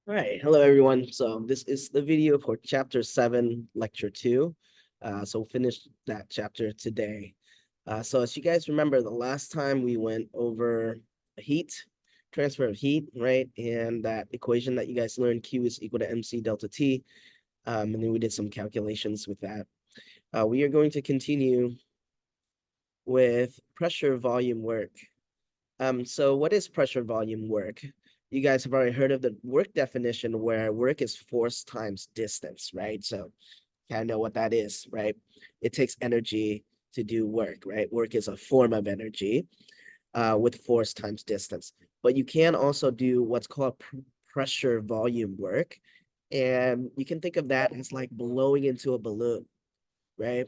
All right, hello everyone. So this is the video for chapter 7, lecture 2. So we'll finish that chapter today. So as you guys remember, the last time we went over heat, transfer of heat, right? And that equation that you guys learned, Q is equal to MC delta T. And then we did some calculations with that. We are going to continue with pressure volume work. So what is pressure volume work? You guys have already heard of the work definition where work is force times distance, right? So kind of know what that is, right? It takes energy to do work, right? Work is a form of energy with force times distance. But you can also do what's called pressure volume work. And you can think of that as like blowing into a balloon, right?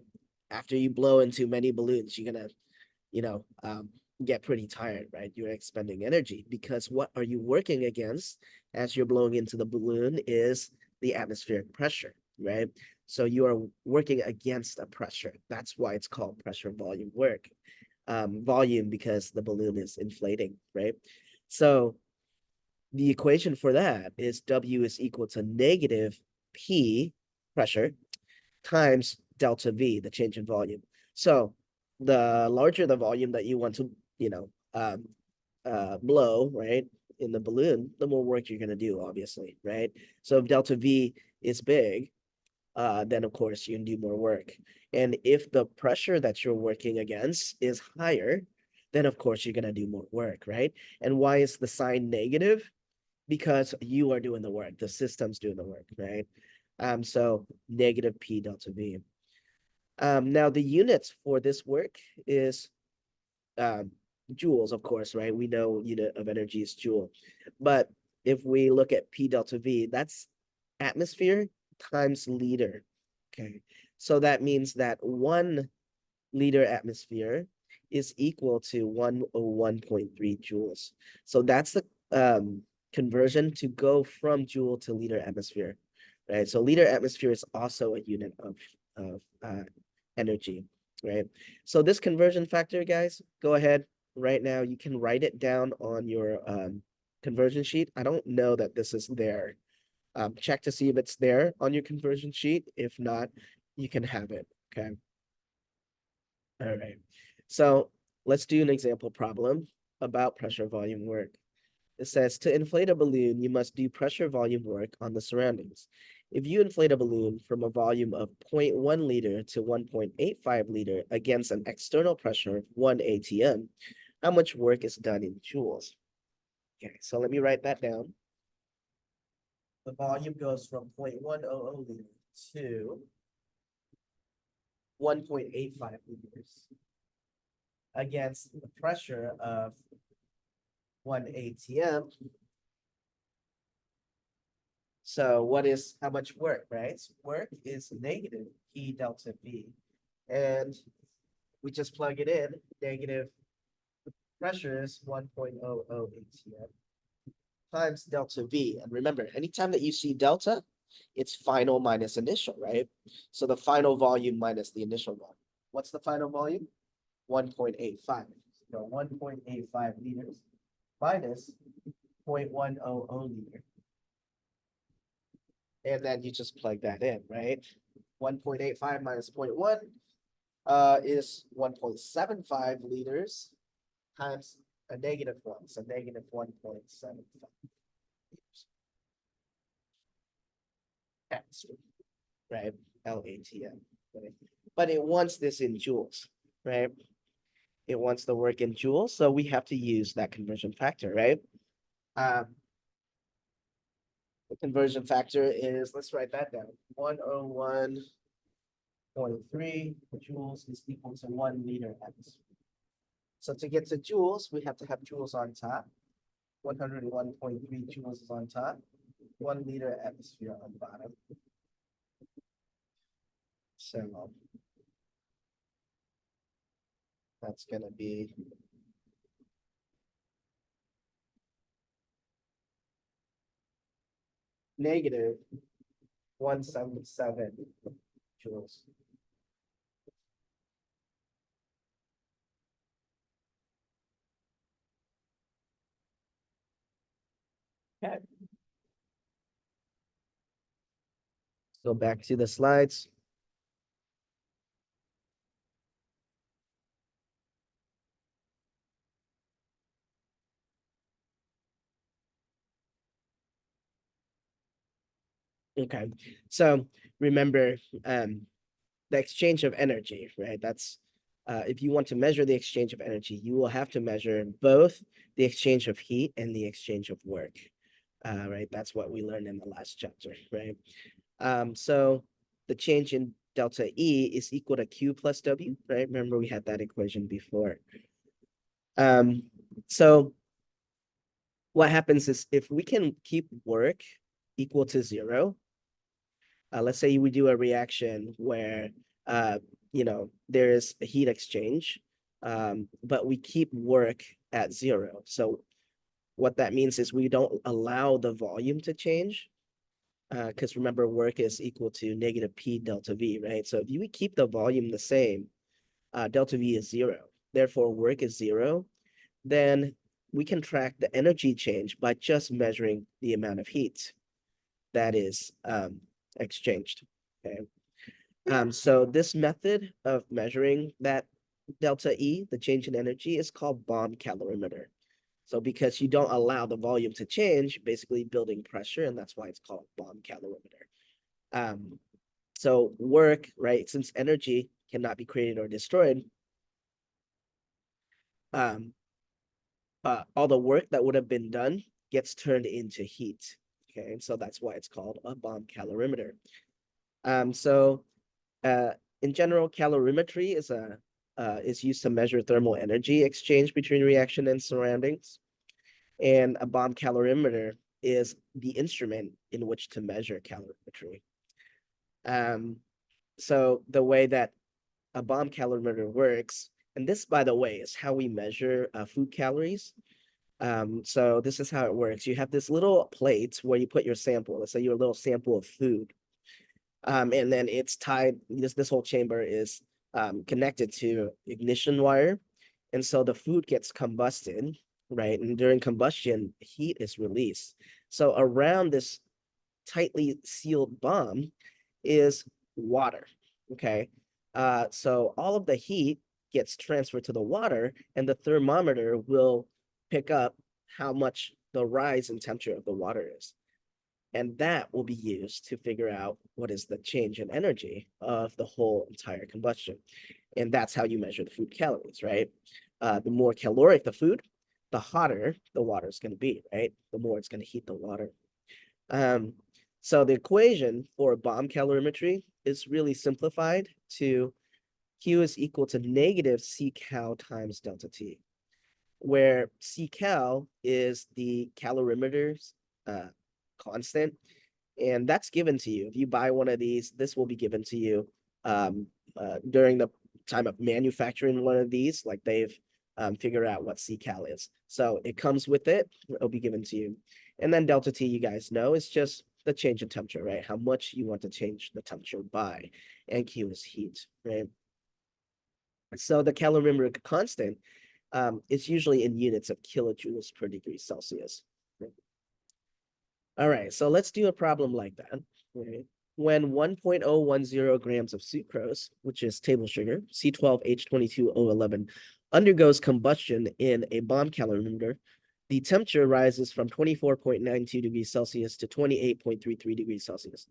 After you blow into many balloons, you're gonna you know, get pretty tired, right? You're expending energy because what are you working against as you're blowing into the balloon is the atmospheric pressure, right? So you are working against a pressure. That's why it's called pressure volume work. Volume because the balloon is inflating, right? So the equation for that is W is equal to negative P pressure times delta V, the change in volume. So the larger the volume that you want to, blow, right, in the balloon, the more work you're going to do, obviously, right? So if delta V is big, then of course you can do more work. And if the pressure that you're working against is higher, then of course you're going to do more work, right? And why is the sign negative? Because you are doing the work, the system's doing the work, right? So negative P delta V. Now the units for this work is um, joules, of course, right? We know unit of energy is joule. But if we look at P delta V, that's atmosphere times liter. Okay. So that means that 1 liter atmosphere is equal to 101.3 joules. So that's the conversion to go from joule to liter atmosphere, right? So liter atmosphere is also a unit of energy, right? So this conversion factor, guys, go ahead right now. You can write it down on your conversion sheet. I don't know that this is there. Check to see if it's there on your conversion sheet. If not, you can have it, okay? All right. So let's do an example problem about pressure volume work. It says to inflate a balloon, you must do pressure volume work on the surroundings. If you inflate a balloon from a volume of 0.1 liter to 1.85 liter against an external pressure of 1 atm, how much work is done in joules? Okay, so let me write that down. The volume goes from 0.100 liter to 1.85 liters against the pressure of 1 atm. So what is how much work, right? Work is negative P delta V. And we just plug it in, negative pressure is 1.00 atm times delta V. And remember, anytime that you see delta, it's final minus initial, right? So the final volume minus the initial volume. What's the final volume? 1.85. So 1.85 liters minus 0.100 liter. And then you just plug that in, right? 1.85 minus 0.1 is 1.75 liters times a negative 1, so negative 1.75 liters, right? LATM, right? But it wants this in joules, right? It wants the work in joules, so we have to use that conversion factor, right? Um, the conversion factor is, let's write that down, 101.3 joules is equal to 1 liter atmosphere. So to get to joules, we have to have joules on top. 101.3 joules is on top. 1 liter atmosphere on bottom. So that's going to be negative 177 joules. Okay. Go back to the slides. Okay, so remember the exchange of energy, right? That's if you want to measure the exchange of energy, you will have to measure both the exchange of heat and the exchange of work, right? That's what we learned in the last chapter, right? So the change in delta E is equal to Q plus W, right? Remember we had that equation before. Um, so what happens is if we can keep work equal to zero, let's say we do a reaction where uh, there is a heat exchange, but we keep work at zero. So what that means is we don't allow the volume to change, because remember work is equal to negative P delta V, right? So if we keep the volume the same, delta V is zero. Therefore, work is zero. Then we can track the energy change by just measuring the amount of heat that is exchanged. Okay. So this method of measuring that delta E, the change in energy, is called bomb calorimeter. So because you don't allow the volume to change, basically building pressure, and that's why it's called bomb calorimeter. Um, so work, right? Since energy cannot be created or destroyed, um, all the work that would have been done gets turned into heat. Okay, so that's why it's called a bomb calorimeter. So uh, in general, calorimetry is used to measure thermal energy exchange between reaction and surroundings, and a bomb calorimeter is the instrument in which to measure calorimetry. Um, so the way that a bomb calorimeter works, and this, by the way, is how we measure food calories. So this is how it works. You have this little plate where you put your sample. Let's say your little sample of food, and then it's tied. This whole chamber is connected to ignition wire, and so the food gets combusted, right? And during combustion, heat is released. So around this tightly sealed bomb is water. Okay. So all of the heat gets transferred to the water, and the thermometer will pick up how much the rise in temperature of the water is. And that will be used to figure out what is the change in energy of the whole entire combustion. And that's how you measure the food calories, right? The more caloric the food, the hotter the water is going to be, right? The more it's going to heat the water. Um, so the equation for bomb calorimetry is really simplified to Q is equal to negative C cal times delta T, where C cal is the calorimeter's constant, and that's given to you. If you buy one of these, this will be given to you during the time of manufacturing one of these, like they've figured out what C cal is. So it comes with it, it'll be given to you. And then delta T, you guys know, is just the change in temperature, right? How much you want to change the temperature by. And Q is heat, right? So the calorimeter constant is usually in units of kilojoules per degree Celsius. All right, so let's do a problem like that. Right? When 1.010 grams of sucrose, which is table sugar, C12H22O11, undergoes combustion in a bomb calorimeter, the temperature rises from 24.92 degrees Celsius to 28.33 degrees Celsius.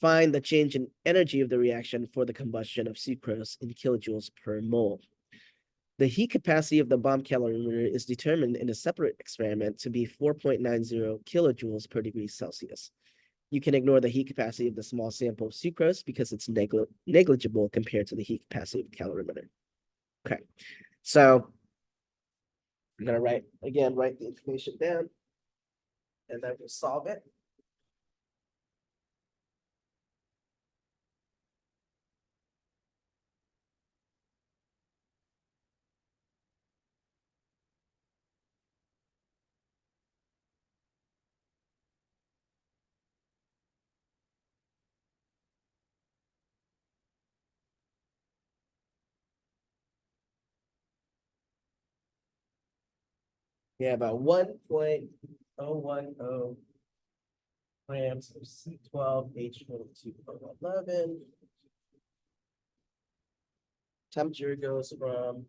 Find the change in energy of the reaction for the combustion of sucrose in kilojoules per mole. The heat capacity of the bomb calorimeter is determined in a separate experiment to be 4.90 kilojoules per degree Celsius. You can ignore the heat capacity of the small sample of sucrose because it's negligible compared to the heat capacity of the calorimeter. Okay, so I'm gonna write the information down, and then we'll solve it. We have a 1.010 grams of C12H22O11. Temperature goes from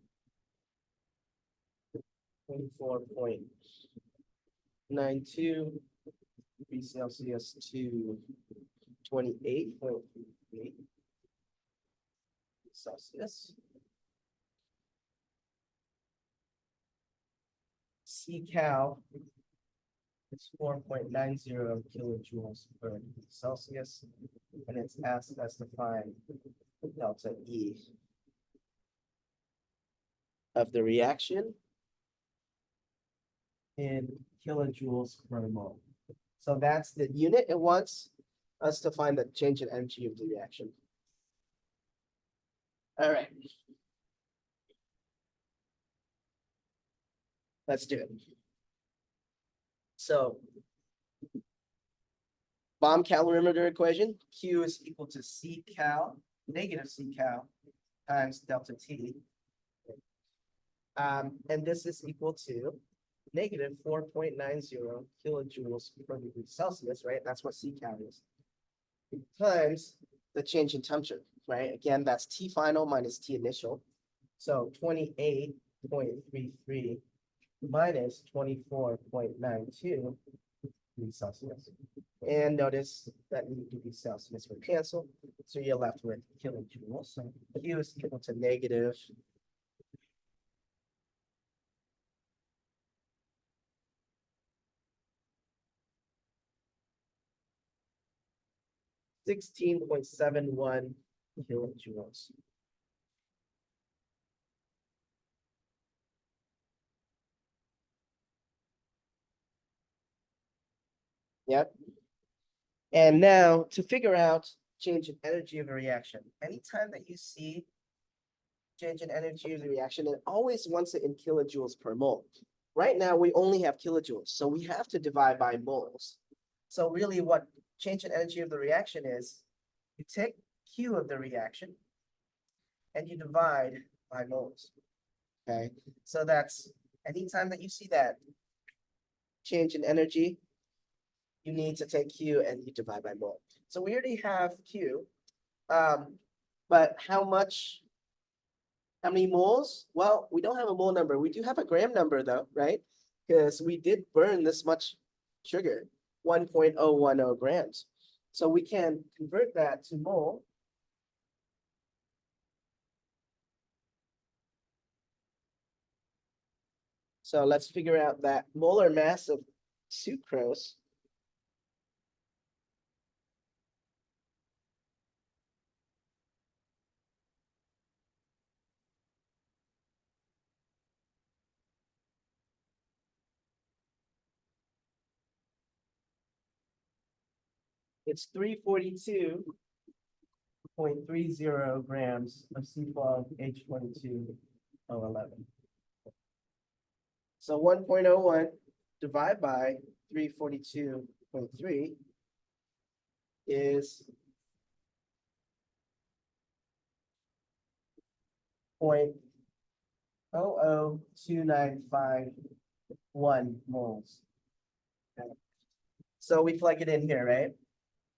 24.92 degrees Celsius to 28.8 Celsius. C-cal is 4.90 kilojoules per degree Celsius, and it's asked us to find delta E of the reaction in kilojoules per mole. So that's the unit it wants us to find the change in energy of the reaction. All right. Let's do it. So bomb calorimeter equation, Q is equal to C cal, negative C cal times delta T. And this is equal to negative 4.90 kilojoules per degree Celsius, right? That's what C cal is. Times the change in temperature, right? Again, that's T final minus T initial. So 28.33 minus 24.92 degrees Celsius. And notice that degrees Celsius will cancel. So you're left with kilojoules. So Q is equal to negative 16.71 kilojoules. Yep. And now to figure out change in energy of a reaction, anytime that you see change in energy of the reaction, it always wants it in kilojoules per mole. Right now, we only have kilojoules, so we have to divide by moles. So really what change in energy of the reaction is, you take Q of the reaction and you divide by moles. Okay, so that's anytime that you see that change in energy, you need to take Q and you divide by mole. So we already have Q, but how many moles? Well, we don't have a mole number. We do have a gram number though, right? Because we did burn this much sugar, 1.010 grams. So we can convert that to mole. So let's figure out that molar mass of sucrose. It's 342.30 grams of C12H22O11. So 1.01 divided by 342.3 is 0.02951 moles. Okay. So we plug it in here, right?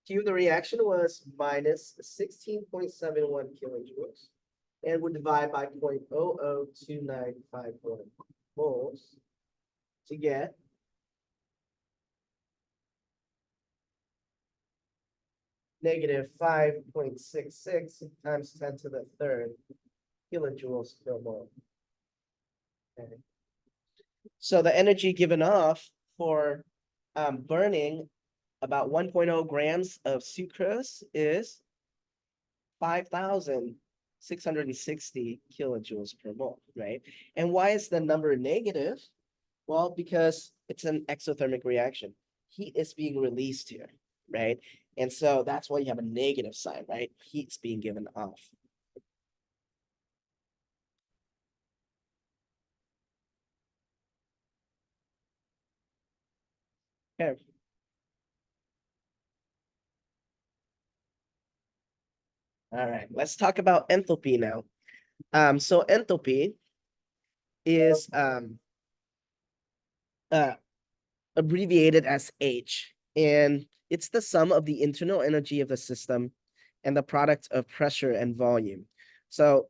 Q, the reaction was minus 16.71 kilojoules, and we divide by 0.02951 moles to get negative 5.66 times 10 to the third kilojoules per mole. Okay. So the energy given off for burning about 1.0 grams of sucrose is 5,660 kilojoules per mole, right? And why is the number negative? Well, because it's an exothermic reaction. Heat is being released here, right? And so that's why you have a negative sign, right? Heat's being given off. Okay. All right, let's talk about enthalpy now. So enthalpy is abbreviated as H. And it's the sum of the internal energy of the system and the product of pressure and volume. So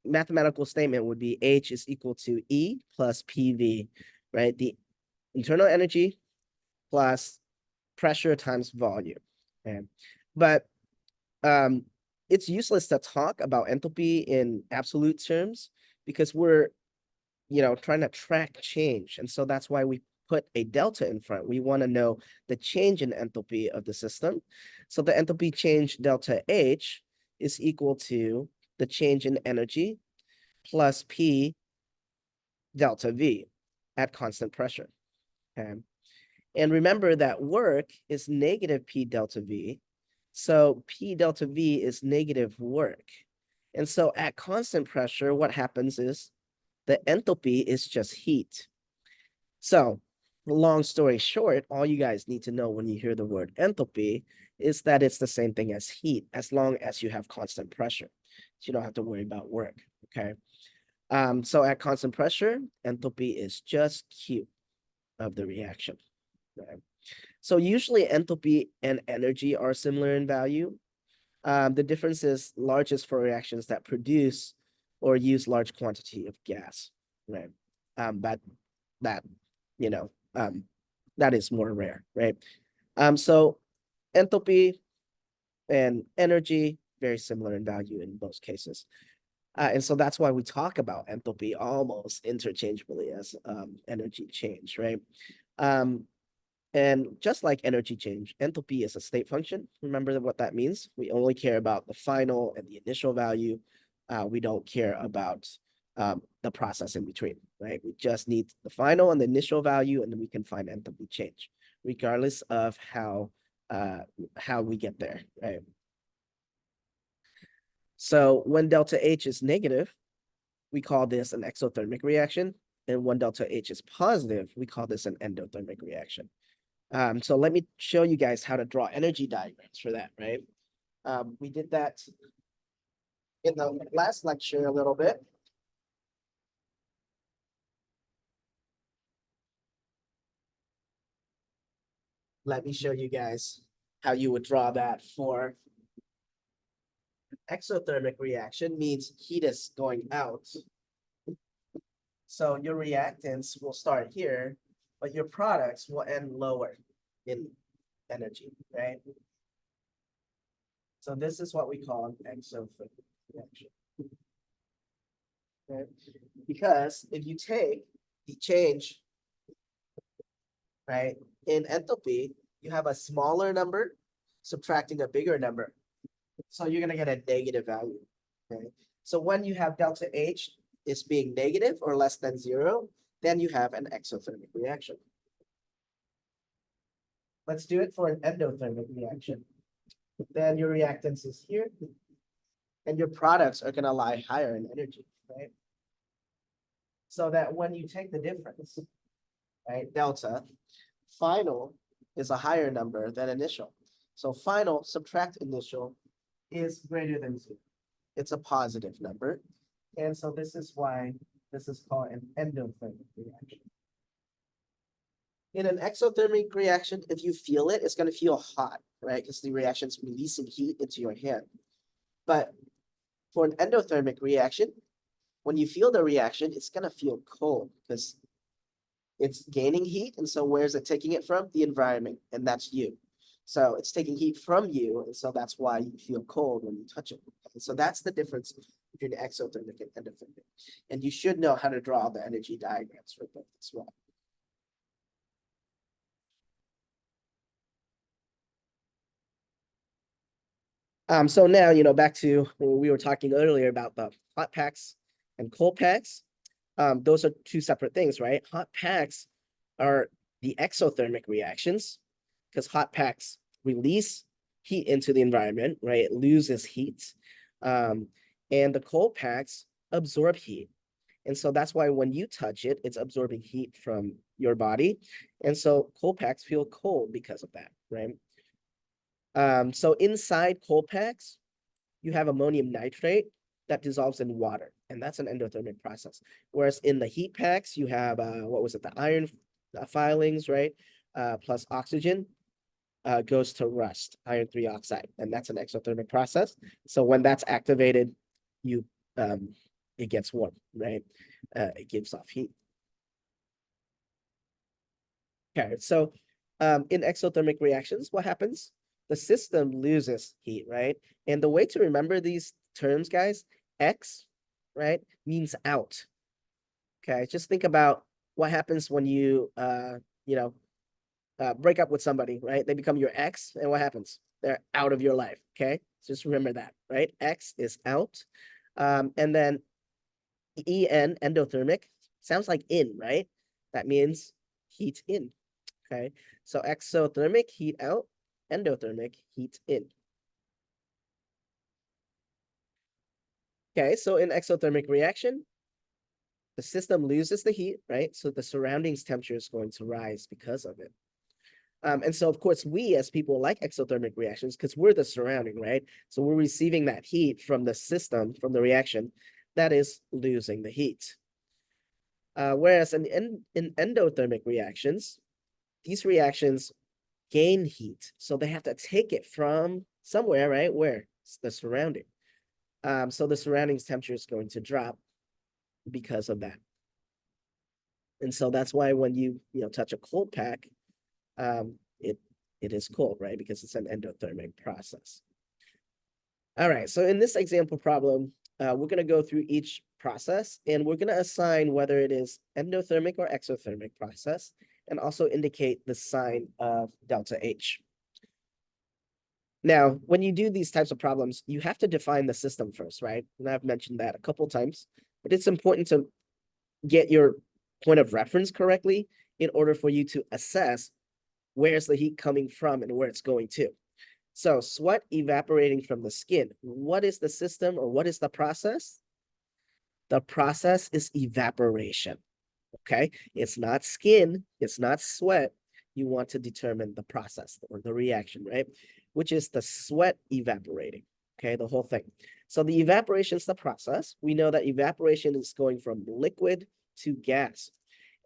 mathematical statement would be H is equal to E plus PV, right? The internal energy plus pressure times volume. Okay. But it's useless to talk about enthalpy in absolute terms because we're, trying to track change. And so that's why we put a delta in front. We want to know the change in enthalpy of the system. So the enthalpy change delta H is equal to the change in energy plus P delta V at constant pressure. Okay. And remember that work is negative P delta V. So P delta V is negative work. And so at constant pressure, what happens is the enthalpy is just heat. So long story short, all you guys need to know when you hear the word enthalpy is that it's the same thing as heat, as long as you have constant pressure. So you don't have to worry about work, okay? So at constant pressure, enthalpy is just Q of the reaction, right? So usually enthalpy and energy are similar in value. The difference is largest for reactions that produce or use large quantity of gas, right? But that, you know, that is more rare, right? So enthalpy and energy, very similar in value in most cases. And so that's why we talk about enthalpy almost interchangeably as energy change, right? And just like energy change, enthalpy is a state function. Remember what that means? We only care about the final and the initial value. We don't care about the process in between, right? We just need the final and the initial value, and then we can find enthalpy change, regardless of how we get there, right? So when delta H is negative, we call this an exothermic reaction. And when delta H is positive, we call this an endothermic reaction. So let me show you guys how to draw energy diagrams for that, right? We did that in the last lecture a little bit. Let me show you guys how you would draw that for exothermic reaction. Means heat is going out. So your reactants will start here, but your products will end lower in energy, right? So this is what we call an exothermic reaction. Okay? Because if you take the change, right, in enthalpy, you have a smaller number subtracting a bigger number. So you're going to get a negative value. Okay? So when you have delta H is being negative or less than 0, then you have an exothermic reaction. Let's do it for an endothermic reaction. Then your reactance is here, and your products are going to lie higher in energy, right? So that when you take the difference, right, delta, final is a higher number than initial. So final subtract initial is greater than 0. It's a positive number. And so this is why this is called an endothermic reaction. In an exothermic reaction, if you feel it, it's going to feel hot, right? Because the reaction's releasing heat into your hand. But for an endothermic reaction, when you feel the reaction, it's going to feel cold because it's gaining heat. And so where's it taking it from? The environment, and that's you. So it's taking heat from you, and so that's why you feel cold when you touch it. And so that's the difference between exothermic and endothermic. And you should know how to draw the energy diagrams for both as well. So now, back to when we were talking earlier about the hot packs and cold packs. Those are two separate things, right? Hot packs are the exothermic reactions because hot packs release heat into the environment, right? It loses heat. And the cold packs absorb heat. And so that's why when you touch it, it's absorbing heat from your body. And so cold packs feel cold because of that, right? So inside cold packs, you have ammonium nitrate that dissolves in water, and that's an endothermic process. Whereas in the heat packs, you have, the iron filings, right? Plus oxygen. goes to rust, iron 3 oxide, and that's an exothermic process. So when that's activated, you it gets warm, right? It gives off heat. Okay, so in exothermic reactions, what happens? The system loses heat, right? And the way to remember these terms, guys, X, right, means out. Okay, just think about what happens when you, break up with somebody, right? They become your ex, and what happens? They're out of your life, okay? Just remember that, right? X is out. And then En, endothermic, sounds like in, right? That means heat in, okay? So exothermic, heat out, endothermic, heat in. Okay, so in exothermic reaction, the system loses the heat, right? So the surroundings temperature is going to rise because of it. And so, of course, we as people like exothermic reactions because we're the surrounding, right? So we're receiving that heat from the system, from the reaction that is losing the heat. Whereas in endothermic reactions, these reactions gain heat. So they have to take it from somewhere, right? Where? It's the surrounding. So the surroundings temperature is going to drop because of that. And so that's why when you touch a cold pack, it is cold, right? Because it's an endothermic process. All right, so in this example problem, we're going to go through each process and we're going to assign whether it is endothermic or exothermic process and also indicate the sign of delta H. Now, when you do these types of problems, you have to define the system first, right? And I've mentioned that a couple times, but it's important to get your point of reference correctly in order for you to assess where's the heat coming from and where it's going to. So sweat evaporating from the skin. What is the system or what is the process? The process is evaporation, okay? It's not skin, it's not sweat. You want to determine the process or the reaction, right? Which is the sweat evaporating, okay? The whole thing. So the evaporation is the process. We know that evaporation is going from liquid to gas.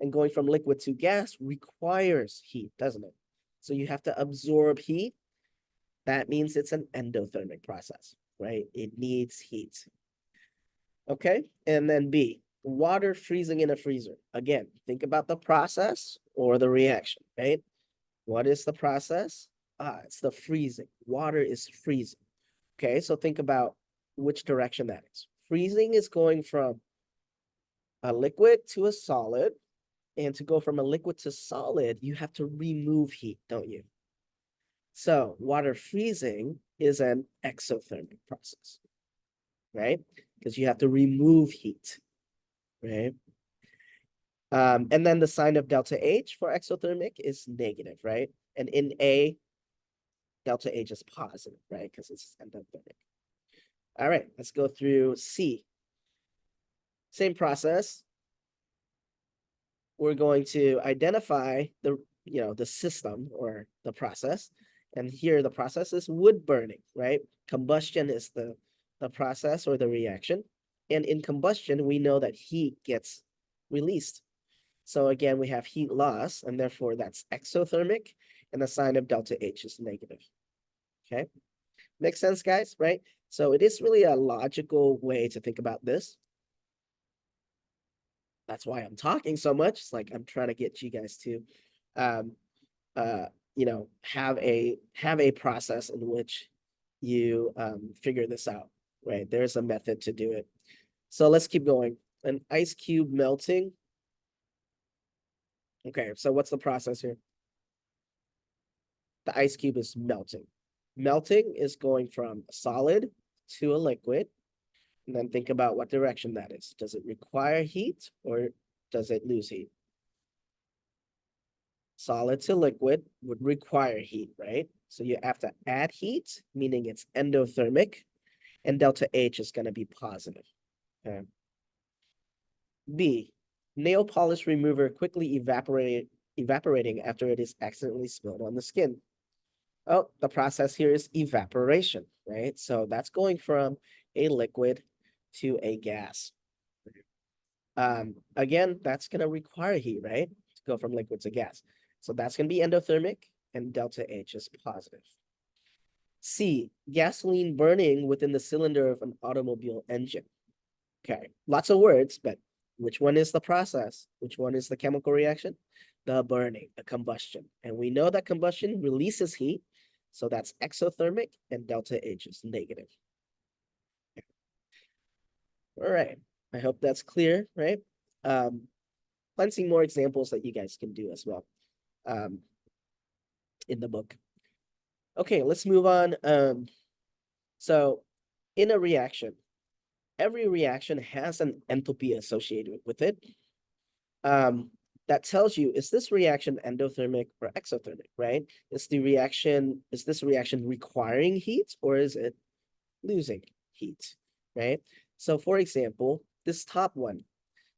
And going from liquid to gas requires heat, doesn't it? So you have to absorb heat. That means it's an endothermic process, right? It needs heat. Okay, and then B, water freezing in a freezer. Again, think about the process or the reaction, right? What is the process? It's the freezing. Water is freezing. Okay, so think about which direction that is. Freezing is going from a liquid to a solid, and to go from a liquid to solid, you have to remove heat, don't you? So water freezing is an exothermic process, right? Because you have to remove heat, right? And then the sign of delta H for exothermic is negative, right? And in A, delta H is positive, right? Because it's endothermic. All right, let's go through C. Same process. We're going to identify the system or the process. And here the process is wood burning, right? Combustion is the process or the reaction. And in combustion, we know that heat gets released. So again, we have heat loss, and therefore that's exothermic, and the sign of delta H is negative. Okay, makes sense, guys, right? So it is really a logical way to think about this. That's why I'm talking so much. It's like I'm trying to get you guys to um, have a process in which you figure this out, right? There's a method to do it. So let's keep going. An ice cube melting. Okay, so what's the process here? The ice cube is melting. Melting is going from a solid to a liquid. And then think about what direction that is. Does it require heat or does it lose heat? Solid to liquid would require heat, right? So you have to add heat, meaning it's endothermic, and delta H is going to be positive. Okay. B, nail polish remover quickly evaporating after it is accidentally spilled on the skin. Oh, the process here is evaporation, right? So that's going from a liquid to a gas. Again, that's going to require heat, right? To go from liquid to gas. So that's going to be endothermic. and delta H is positive. C, gasoline burning within the cylinder of an automobile engine. Okay, lots of words, but which one is the process? Which one is the chemical reaction? The burning, the combustion. And we know that combustion releases heat, so that's exothermic, and delta H is negative. All right, I hope that's clear, right? Plenty more examples that you guys can do as well in the book. Okay, let's move on. So in a reaction, every reaction has an enthalpy associated with it. That tells you, is this reaction endothermic or exothermic, right? Is this reaction requiring heat or is it losing heat, right? So for example, this top one,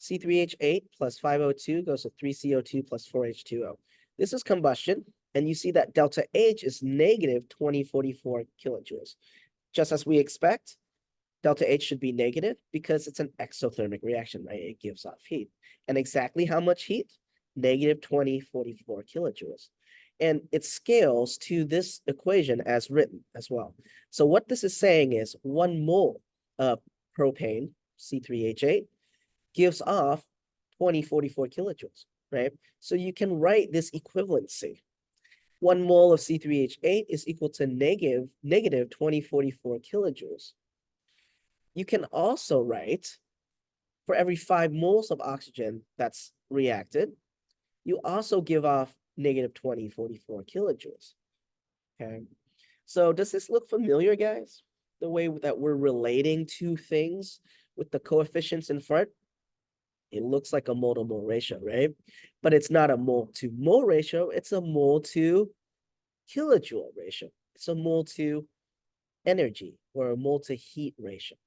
C3H8 plus 5O2 goes to 3CO2 plus 4H2O. This is combustion, and you see that delta H is negative 2044 kilojoules. Just as we expect, delta H should be negative because it's an exothermic reaction, right? It gives off heat. And exactly how much heat? Negative 2044 kilojoules. And it scales to this equation as written as well. So what this is saying is 1 mole of propane, C3H8, gives off 2044 kilojoules, right? So you can write this equivalency. 1 mole of C3H8 is equal to negative 2044 kilojoules. You can also write, for every 5 moles of oxygen that's reacted, you also give off negative 2044 kilojoules. Okay, so does this look familiar, guys? The way that we're relating two things with the coefficients in front? It looks like a mole to mole ratio, right? But it's not a mole to mole ratio, it's a mole to kilojoule ratio. It's a mole to energy or a mole to heat ratio.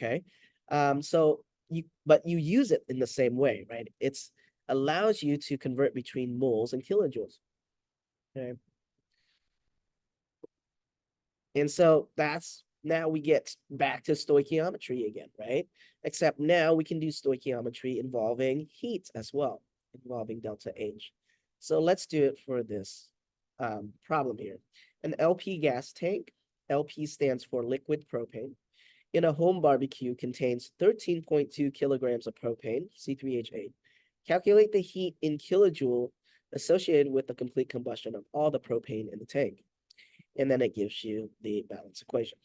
Okay, but you use it in the same way, right? It's allows you to convert between moles and kilojoules. Okay, and so that's now we get back to stoichiometry again, right? Except now we can do stoichiometry involving heat as well, involving delta H. So let's do it for this problem here. An LP gas tank, LP stands for liquid propane, in a home barbecue contains 13.2 kilograms of propane, C3H8. Calculate the heat in kilojoule associated with the complete combustion of all the propane in the tank. And then it gives you the balance equation.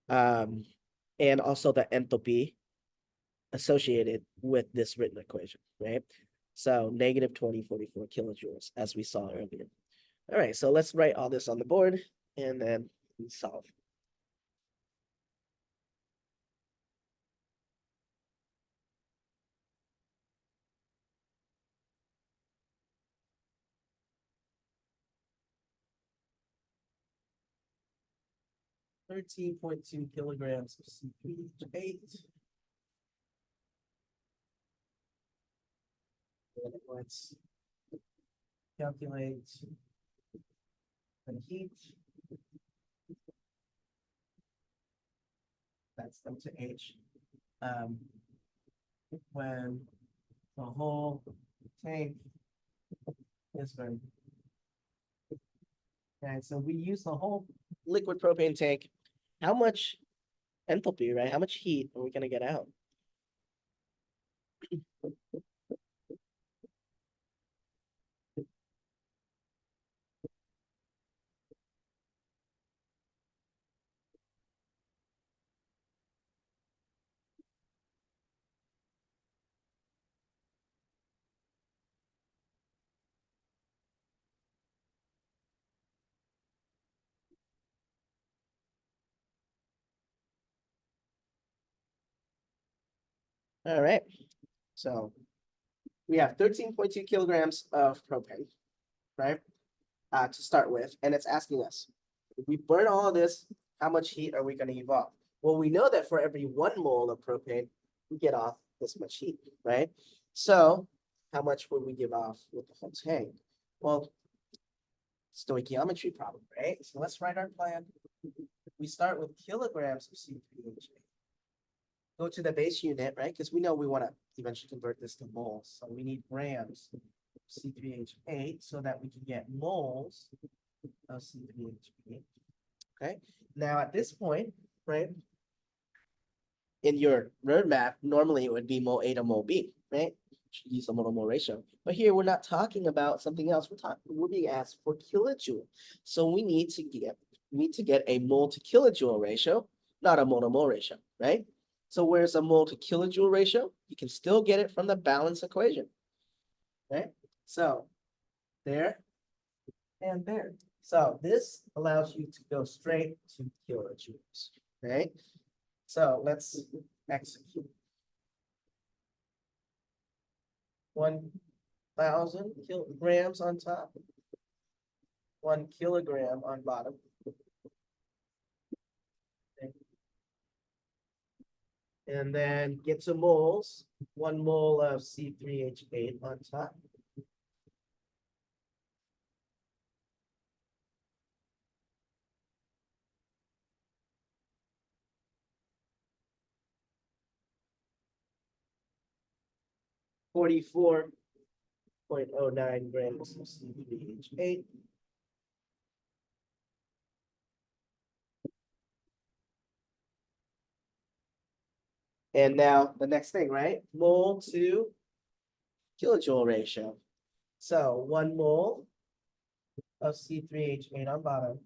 And also the enthalpy associated with this written equation, right? So negative 2044 kilojoules, as we saw earlier. All right, so let's write all this on the board and then solve. 13.2 kilograms of C3H8. And let's calculate the heat. That's delta H. When the whole tank is burned. Okay, so we use the whole liquid propane tank. How much enthalpy, right? How much heat are we going to get out? All right. So we have 13.2 kilograms of propane, right? To start with. And it's asking us, if we burn all of this, how much heat are we going to evolve? Well, we know that for every 1 mole of propane, we get off this much heat, right? So how much would we give off with the whole tank? Well, stoichiometry problem, right? So let's write our plan. We start with kilograms of C3H8. Go to the base unit, right? Because we know we want to eventually convert this to moles. So we need grams C3H8 so that we can get moles of C3H8. Okay. Now at this point, right, in your roadmap, normally it would be mole A to mole B, right? Use the mole to mole ratio. But here we're not talking about something else. We're being asked for kilojoule. So we need to get a mole to kilojoule ratio, not a mole to mole ratio, right? So where's a mole to kilojoule ratio? You can still get it from the balance equation, right? So there and there. So this allows you to go straight to kilojoules, right? So let's execute. 1,000 kilograms on top, 1 kilogram on bottom. Okay. And then get to moles, 1 mole of C3H8 on top. .09 grams of C3H8. And now the next thing, right? Mole to kilojoule ratio. So 1 mole of C3H8 on bottom.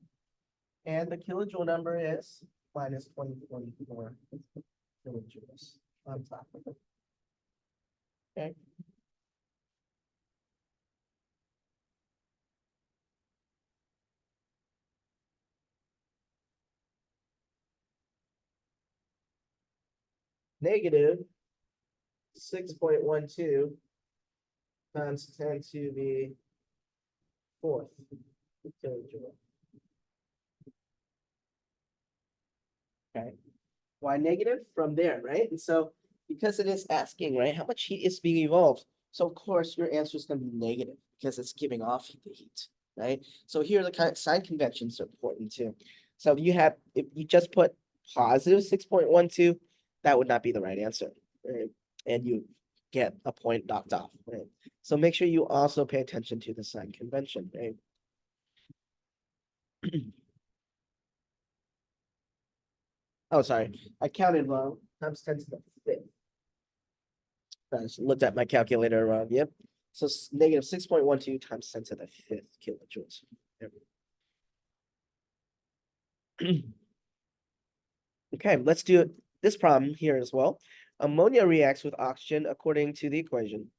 And the kilojoule number is minus 2044 kilojoules on top. Okay. Negative 6.12 times 10 to the fourth kilojoule. Okay. Why negative? From there, right? And so because it is asking, right, how much heat is being evolved? So of course your answer is going to be negative because it's giving off the heat, right? So here the kind of sign conventions are important too. So if you just put positive 6.12, that would not be the right answer, right? And you get a point knocked off, right? So make sure you also pay attention to the sign convention, right? Oh, sorry, I counted wrong. Times 10 to the fifth. I just looked at my calculator wrong. Yep. So negative 6.12 times 10 to the fifth kilojoules. Okay, let's do this problem here as well. Ammonia reacts with oxygen according to the equation.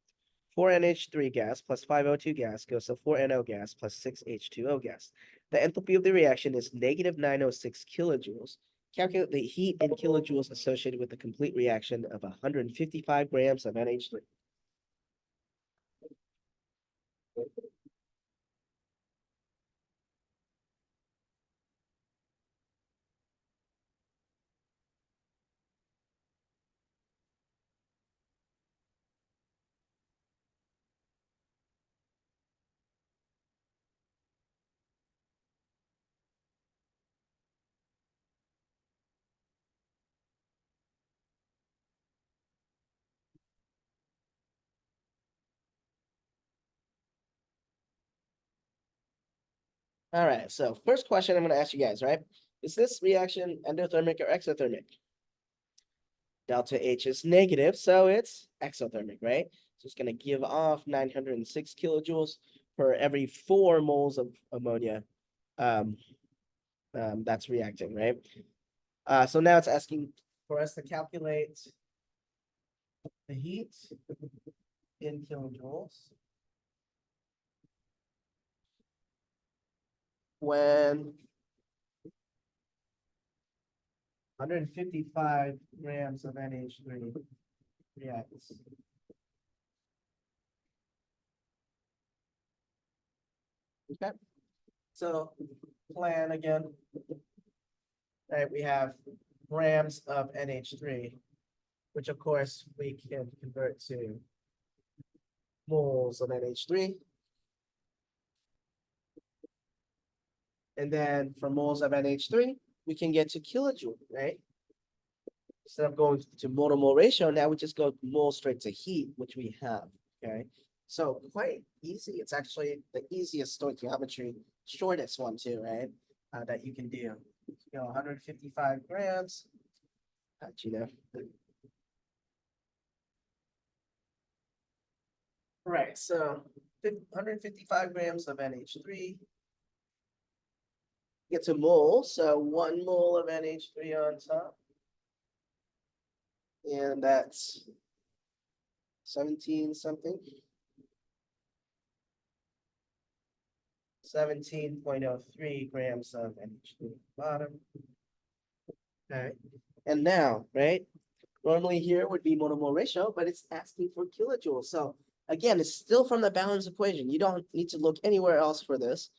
4NH3 gas plus 5O2 gas goes to 4NO gas plus 6H2O gas. The enthalpy of the reaction is negative 906 kilojoules. Calculate the heat in kilojoules associated with the complete reaction of 155 grams of NH3. All right, so first question I'm going to ask you guys, right? Is this reaction endothermic or exothermic? Delta H is negative, so it's exothermic, right? So it's going to give off 906 kilojoules for every 4 moles of ammonia that's reacting, right? So now it's asking for us to calculate the heat in kilojoules when 155 grams of NH3 reacts. Okay, so plan again. Right, we have grams of NH3, which of course we can convert to moles of NH3. And then for moles of NH3, we can get to kilojoule, right? Instead of going to mole ratio, now we just go mole straight to heat, which we have, okay? So quite easy. It's actually the easiest stoichiometry, shortest one too, right? That you can do. 155 grams. You know. Right. So 155 grams of NH3 gets a mole. So 1 mole of NH3 on top. And that's 17 something. 17.03 grams of NH3 bottom. All right. And now, right? Normally here would be monomole ratio, but it's asking for kilojoules. So again, it's still from the balance equation. You don't need to look anywhere else for this.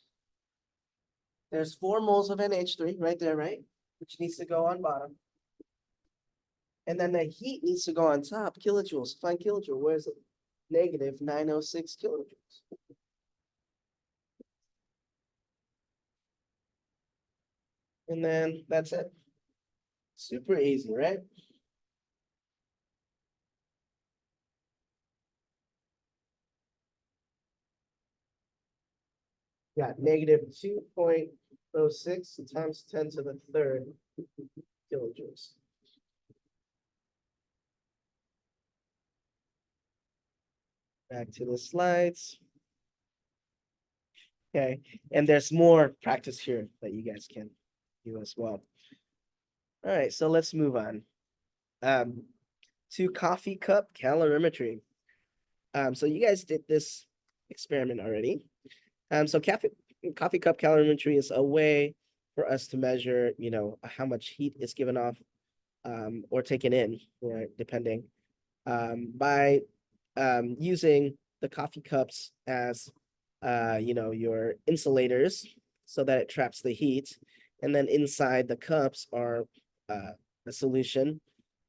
There's 4 moles of NH3 right there, right? Which needs to go on bottom. And then the heat needs to go on top, kilojoules. Find kilojoule. Where is it? Negative 906 kilojoules. And then that's it. Super easy, right? Got negative 2.06 times 10 to the third kilojoules. Back to the slides. Okay, and there's more practice here that you guys can do as well. All right, so let's move on to coffee cup calorimetry. So you guys did this experiment already. So coffee cup calorimetry is a way for us to measure, how much heat is given off or taken in, right, depending, by using the coffee cups as, your insulators so that it traps the heat. And then inside the cups are a solution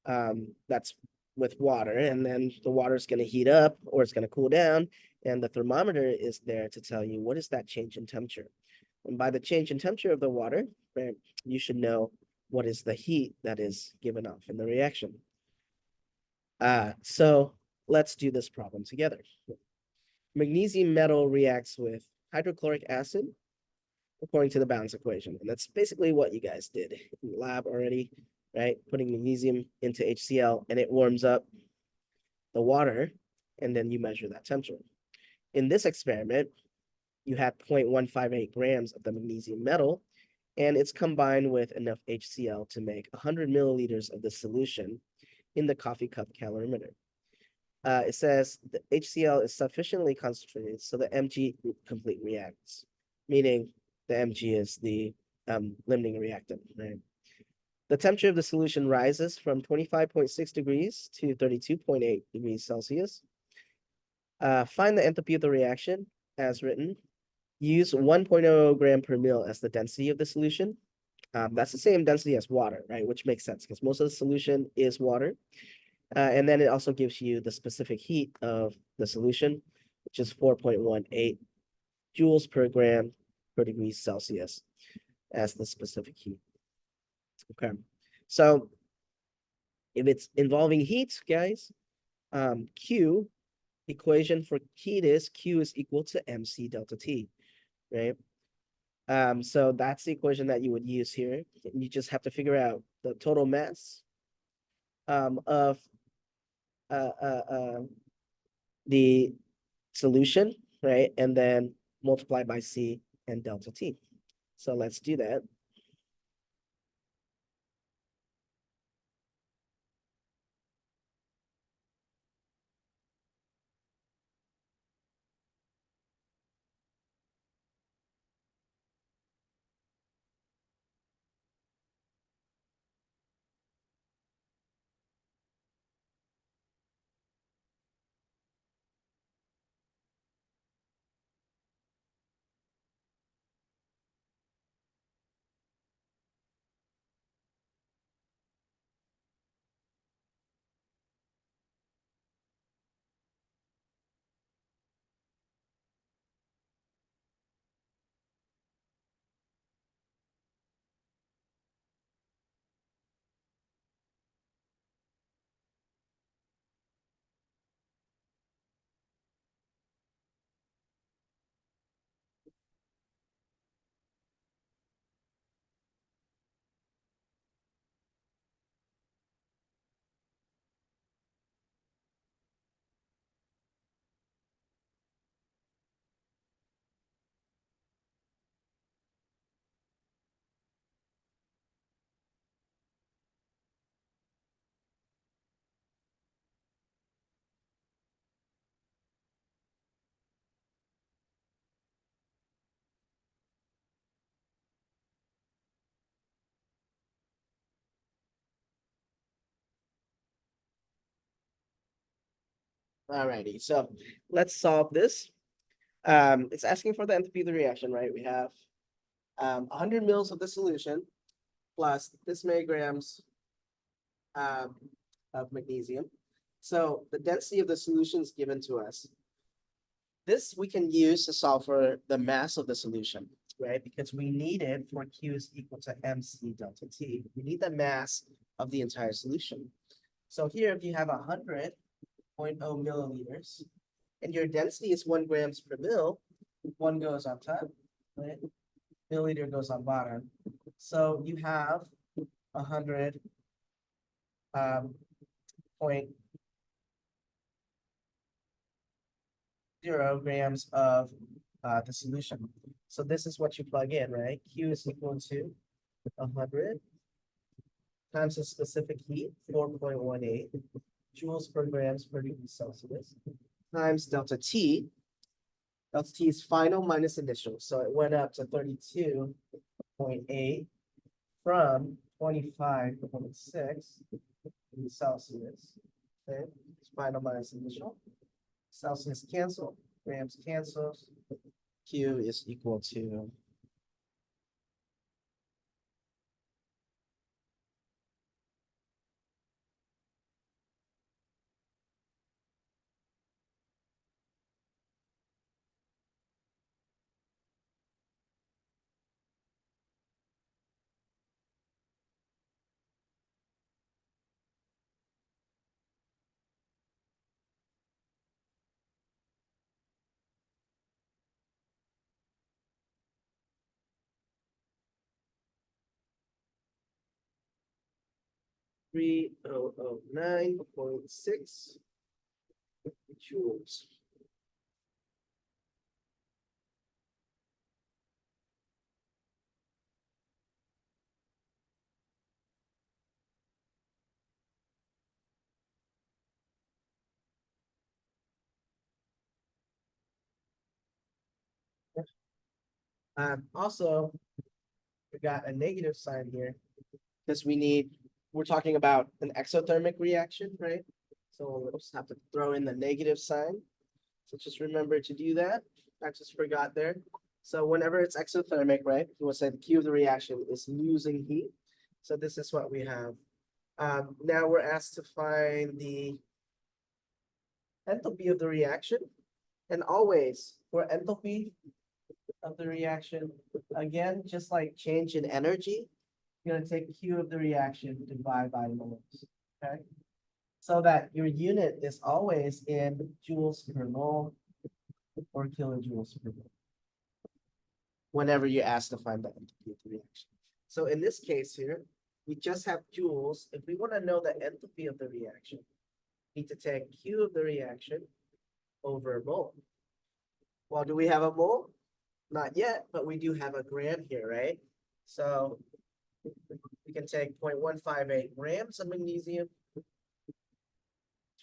that's with water, and then the water is going to heat up or it's going to cool down, and the thermometer is there to tell you what is that change in temperature. And by the change in temperature of the water, right, you should know what is the heat that is given off in the reaction. So let's do this problem together. Magnesium metal reacts with hydrochloric acid according to the balance equation. And that's basically what you guys did in the lab already, right? Putting magnesium into HCl and it warms up the water, and then you measure that temperature. In this experiment, you had 0.158 grams of the magnesium metal, and it's combined with enough HCl to make 100 milliliters of the solution in the coffee cup calorimeter. It says the HCl is sufficiently concentrated so the Mg complete reacts, meaning the Mg is the limiting reactant, right? The temperature of the solution rises from 25.6 degrees to 32.8 degrees Celsius. Find the enthalpy of the reaction as written. Use 1.0 gram per mil as the density of the solution. That's the same density as water, right? Which makes sense because most of the solution is water. And then it also gives you the specific heat of the solution, which is 4.18 joules per gram per degree Celsius as the specific heat. Okay, so if it's involving heat, guys, Q equation for heat is Q is equal to MC delta T, right? So that's the equation that you would use here. You just have to figure out the total mass of the solution, right? And then multiply by C and delta T. So let's do that. Alrighty, so let's solve this. It's asking for the enthalpy of the reaction, right? We have 100 mils of the solution plus this many grams um, of magnesium. So the density of the solution is given to us. This we can use to solve for the mass of the solution, right? Because we need it for Q is equal to MC delta T. We need the mass of the entire solution. So here, if you have 100.0 milliliters, and your density is 1 grams per mil, one goes on top, right? Milliliter goes on bottom. So you have 100 point 0 grams of the solution. So this is what you plug in, right? Q is equal to 100 times the specific heat, 4.18 joules per grams per degree Celsius, times delta T. Delta T is final minus initial. So it went up to 32.8 from 25.6 degrees Celsius. Okay, it's final minus initial. Celsius cancel, grams cancels. Q is equal to 3009.6 joules. Also, we got a negative sign here because we're talking about an exothermic reaction, right? So we'll just have to throw in the negative sign. So just remember to do that. I just forgot there. So whenever it's exothermic, right, we will say the Q of the reaction is losing heat. So this is what we have. Now we're asked to find the enthalpy of the reaction. And always for enthalpy of the reaction, again, just like change in energy, you're going to take Q of the reaction, divide by moles, okay? So that your unit is always in joules per mole or kilojoules per mole whenever you're asked to find the enthalpy of the reaction. So in this case here, we just have joules. If we want to know the enthalpy of the reaction, we need to take Q of the reaction over mole. Well, do we have a mole? Not yet, but we do have a gram here, right? So we can take 0.158 grams of magnesium,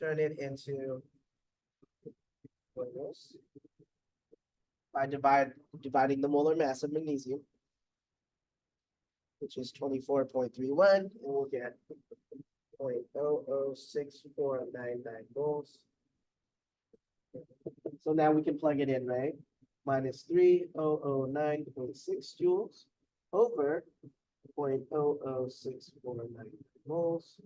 turn it into moles by dividing the molar mass of magnesium, which is 24.31, and we'll get 0.006499 moles. So now we can plug it in, right? Minus 3009.6 joules over 0.00649 moles.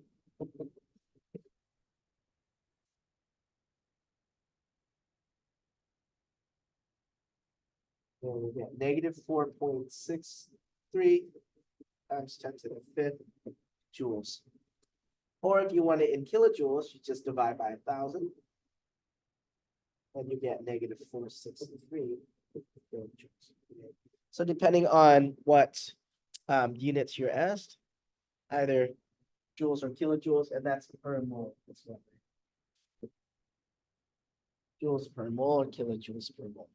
And we get negative 4.63 times 10 to the 5th joules. Or if you want it in kilojoules, you just divide by 1,000. And you get negative 463 kilojoules. So depending on what units you're asked, either joules or kilojoules, and that's per mole. Joules per mole, kilojoules per mole.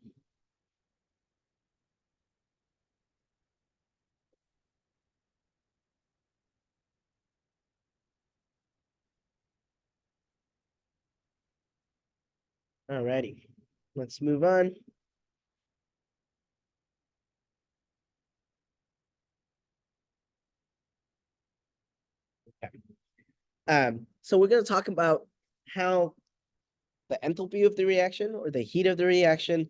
Alrighty, let's move on. Okay. So we're going to talk about how the enthalpy of the reaction or the heat of the reaction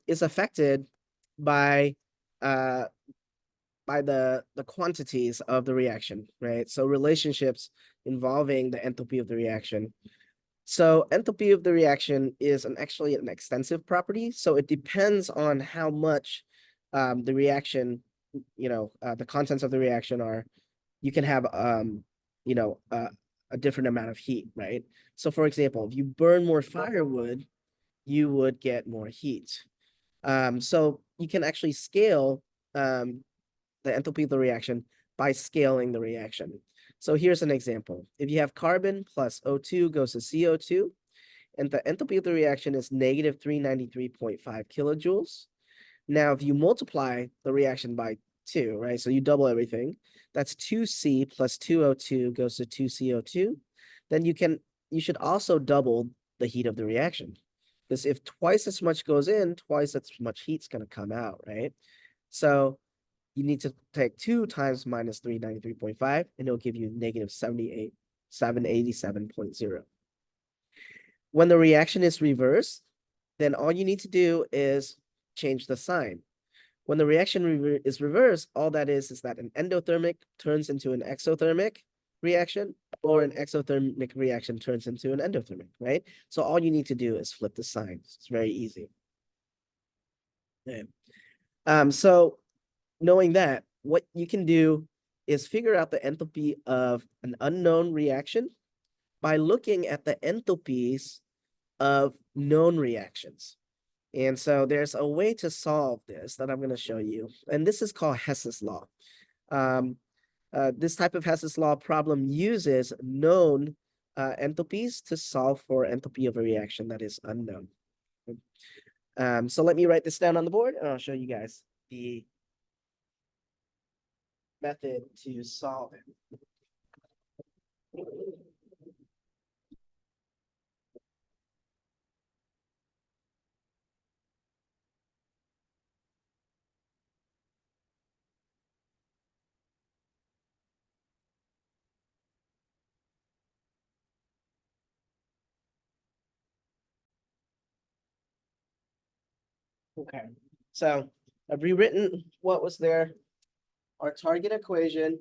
is affected by uh, the quantities of the reaction, right? So relationships involving the enthalpy of the reaction. So enthalpy of the reaction is actually an extensive property. So it depends on how much the reaction, the contents of the reaction are. You can have, you know, uh, a different amount of heat, right? So for example, if you burn more firewood, you would get more heat. So you can actually scale the enthalpy of the reaction by scaling the reaction. So here's an example. If you have carbon plus O2 goes to CO2, and the enthalpy of the reaction is negative 393.5 kilojoules. Now, if you multiply the reaction by 2, right? So you double everything. That's 2C plus 2O2 goes to 2CO2. Then you should also double the heat of the reaction. Because if twice as much goes in, twice as much heat's going to come out, right? So you need to take 2 times minus 393.5, and it'll give you negative 787.0. When the reaction is reversed, then all you need to do is change the sign. When the reaction is reversed, all that is that an endothermic turns into an exothermic reaction, or an exothermic reaction turns into an endothermic, right? So all you need to do is flip the signs. It's very easy. Okay. So knowing that, what you can do is figure out the enthalpy of an unknown reaction by looking at the enthalpies of known reactions. And so there's a way to solve this that I'm going to show you. And this is called Hess's law. This type of Hess's law problem uses known enthalpies to solve for enthalpy of a reaction that is unknown. So let me write this down on the board, and I'll show you guys the method to solve it. Okay, so I've rewritten what was there. Our target equation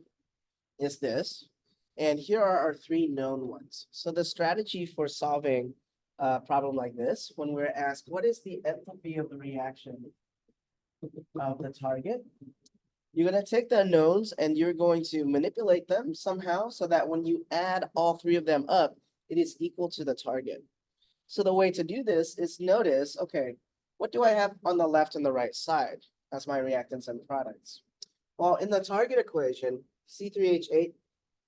is this, and here are our 3 known ones. So the strategy for solving a problem like this, when we're asked what is the enthalpy of the reaction of the target, you're going to take the knowns and you're going to manipulate them somehow so that when you add all 3 of them up, it is equal to the target. So the way to do this is notice, okay, what do I have on the left and the right side as my reactants and products? Well, in the target equation, C3H8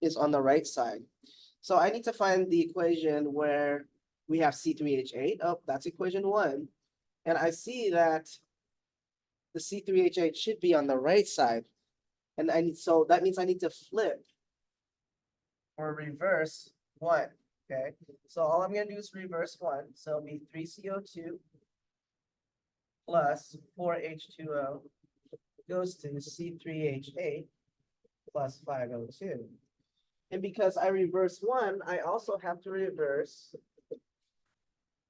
is on the right side. So I need to find the equation where we have C3H8. Oh, that's equation 1. And I see that the C3H8 should be on the right side. And so that means I need to flip or reverse 1. Okay. So all I'm going to do is reverse 1. So it'll be 3CO2 plus 4H2O goes to C3H8 plus 5O2. And because I reverse 1, I also have to reverse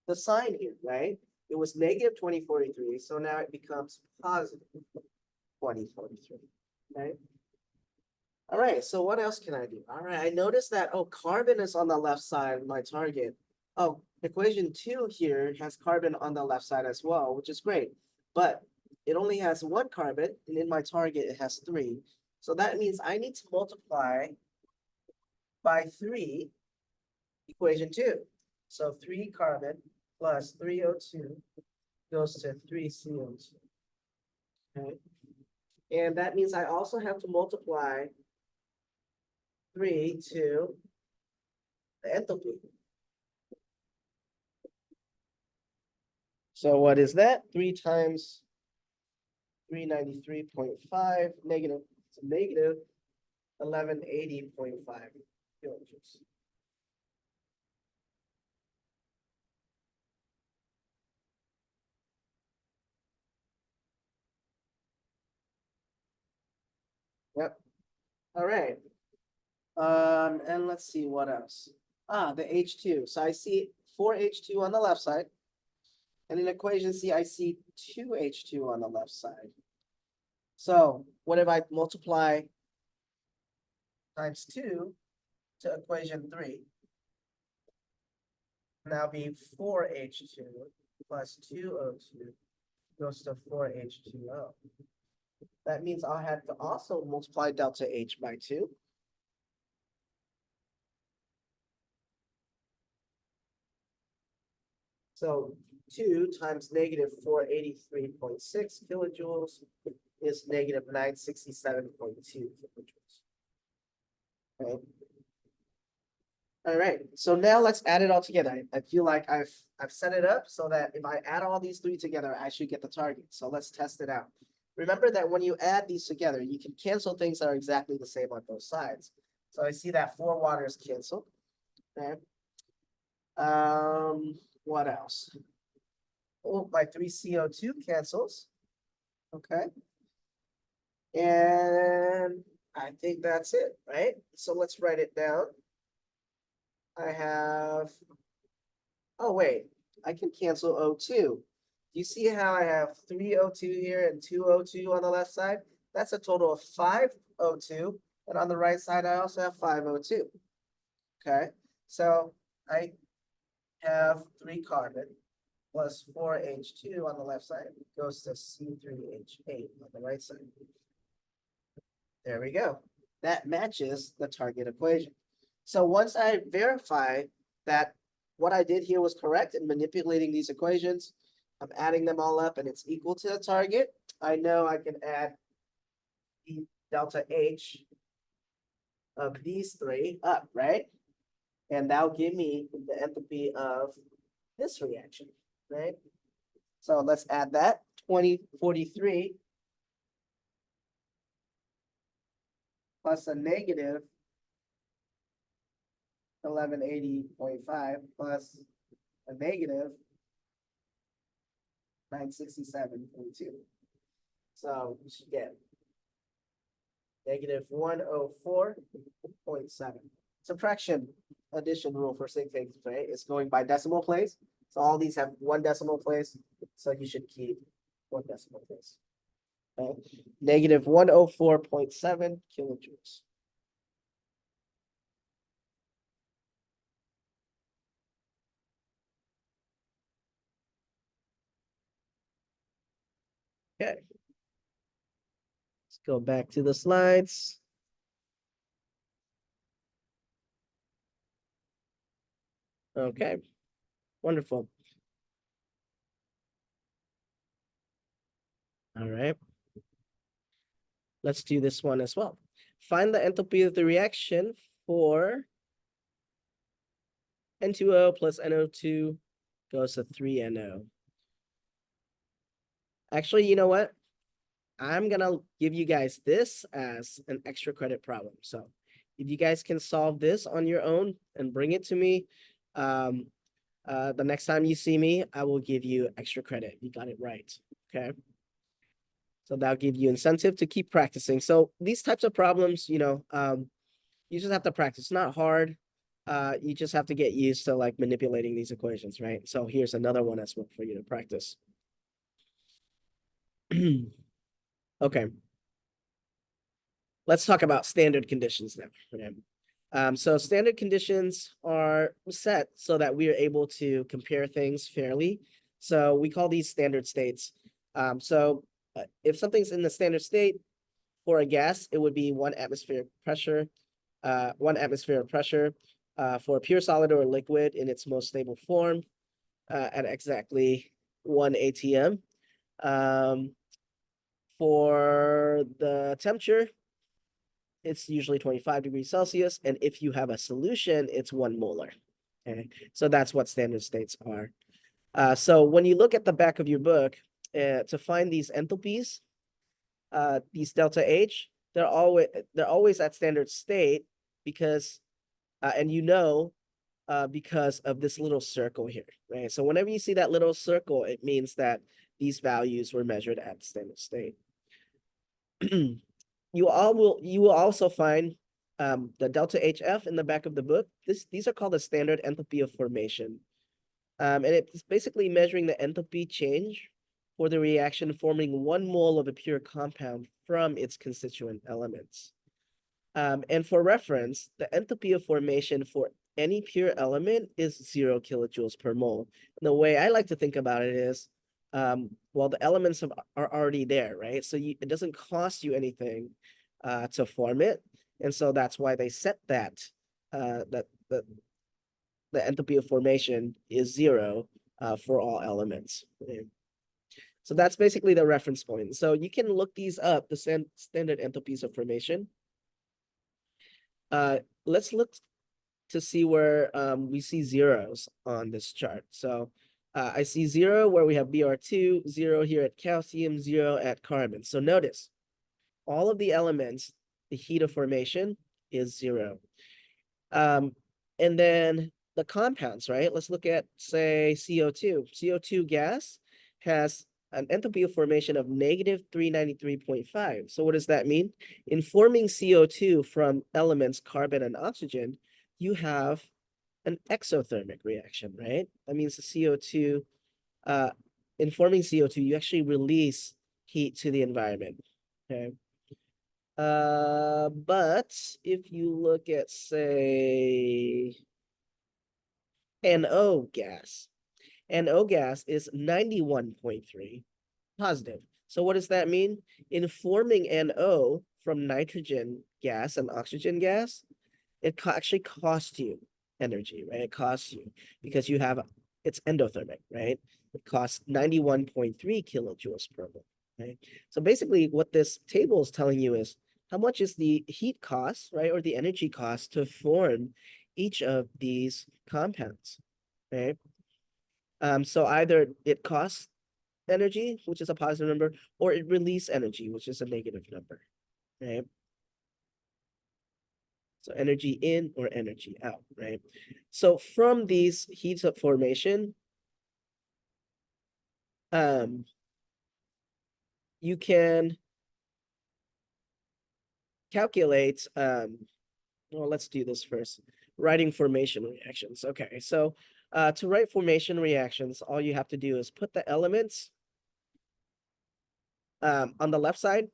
the sign here, right? It was negative 2043, so now it becomes positive 2043, right? All right, so what else can I do? All right, I noticed that, oh, carbon is on the left side of my target. Oh, equation 2 here has carbon on the left side as well, which is great. But it only has 1 carbon, and in my target, it has 3. So that means I need to multiply by 3 equation 2. So 3 carbon plus 3O2 goes to 3CO2. Okay. And that means I also have to multiply 3 to the enthalpy. So what is that? 3 times 393.5 negative, so negative 1180.5 kilojoules. Yep. All right. And let's see what else. Ah, the H2. So I see 4H2 on the left side. And in equation C, I see 2H2 on the left side. So what if I multiply times 2 to equation 3? Now be 4H2 plus 2O2 goes to 4H2O. That means I'll have to also multiply delta H by 2. So 2 times negative 483.6 kilojoules is negative 967.2 kilojoules. Okay. All right, so now let's add it all together. I feel like I've set it up so that if I add all these three together, I should get the target. So let's test it out. Remember that when you add these together, you can cancel things that are exactly the same on both sides. So I see that 4 waters cancel. Okay. What else? Oh, my 3 CO2 cancels. Okay. And I think that's it, right? So let's write it down. I have, oh wait, I can cancel O2. Do you see how I have 3 O2 here and 2 O2 on the left side? That's a total of 5 O2. And on the right side, I also have 5 O2. Okay, so I have 3 carbon plus 4 H2 on the left side goes to C3H8 on the right side. There we go. That matches the target equation. So once I verify that what I did here was correct in manipulating these equations, I'm adding them all up and it's equal to the target, I know I can add the delta H of these 3 up, right? And that'll give me the enthalpy of this reaction, right? So let's add that, 2043 plus a negative 1180.5 plus a negative 967.2. So we should get negative 104.7. Subtraction addition rule for sig figs, right? It's going by decimal place. So all these have 1 decimal place. So you should keep 1 decimal place. Okay. Negative 104.7 kilojoules. Okay. Let's go back to the slides. Okay, wonderful. All right. Let's do this one as well. Find the enthalpy of the reaction for N2O plus NO2 goes to 3NO. Actually, you know what? I'm gonna give you guys this as an extra credit problem. So if you guys can solve this on your own and bring it to me, the next time you see me, I will give you extra credit. You got it right, okay? So that'll give you incentive to keep practicing. So these types of problems, you just have to practice. It's not hard. You just have to get used to like manipulating these equations, right? So here's another one as well for you to practice. Okay. Let's talk about standard conditions now. Okay. So standard conditions are set so that we are able to compare things fairly. So we call these standard states. If something's in the standard state for a gas, it would be 1 atmosphere pressure, 1 atmosphere of pressure. For a pure solid or liquid in its most stable form at exactly 1 atm. For the temperature, it's usually 25 degrees Celsius. And if you have a solution, it's 1 molar. Okay, so that's what standard states are. So when you look at the back of your book to find these enthalpies, these delta H, they're always at standard state because, because of this little circle here, right? So whenever you see that little circle, it means that these values were measured at standard state. You will also find the delta HF in the back of the book. These are called the standard enthalpy of formation. And it's basically measuring the enthalpy change for the reaction forming 1 mole of a pure compound from its constituent elements. And for reference, the enthalpy of formation for any pure element is 0 kilojoules per mole. And the way I like to think about it is, well, the elements are already there, right? So it doesn't cost you anything to form it. And so that's why they set that, the enthalpy of formation is 0 for all elements. Okay? So that's basically the reference point. So you can look these up, the standard enthalpies of formation. Let's look to see where we see zeros on this chart. So I see 0 where we have Br2, 0 here at calcium, 0 at carbon. So notice, all of the elements, the heat of formation is 0. And then the compounds, right? Let's look at, say, CO2. CO2 gas has an enthalpy of formation of negative 393.5. So what does that mean? In forming CO2 from elements carbon and oxygen, you have an exothermic reaction, right? That means the CO2, in forming CO2, you actually release heat to the environment, okay? But if you look at, say, NO gas, NO gas is 91.3 positive. So what does that mean? In forming NO from nitrogen gas and oxygen gas, it actually costs you energy, right? It costs you because you have, it's endothermic, right? It costs 91.3 kilojoules per mole, right? So basically what this table is telling you is how much is the heat cost, right? Or the energy cost to form each of these compounds, right? So either it costs energy, which is a positive number, or it releases energy, which is a negative number, right? So energy in or energy out, right? So from these heats of formation, you can calculate, well, let's do this first. Writing formation reactions. Okay, so to write formation reactions, all you have to do is put the elements on the left side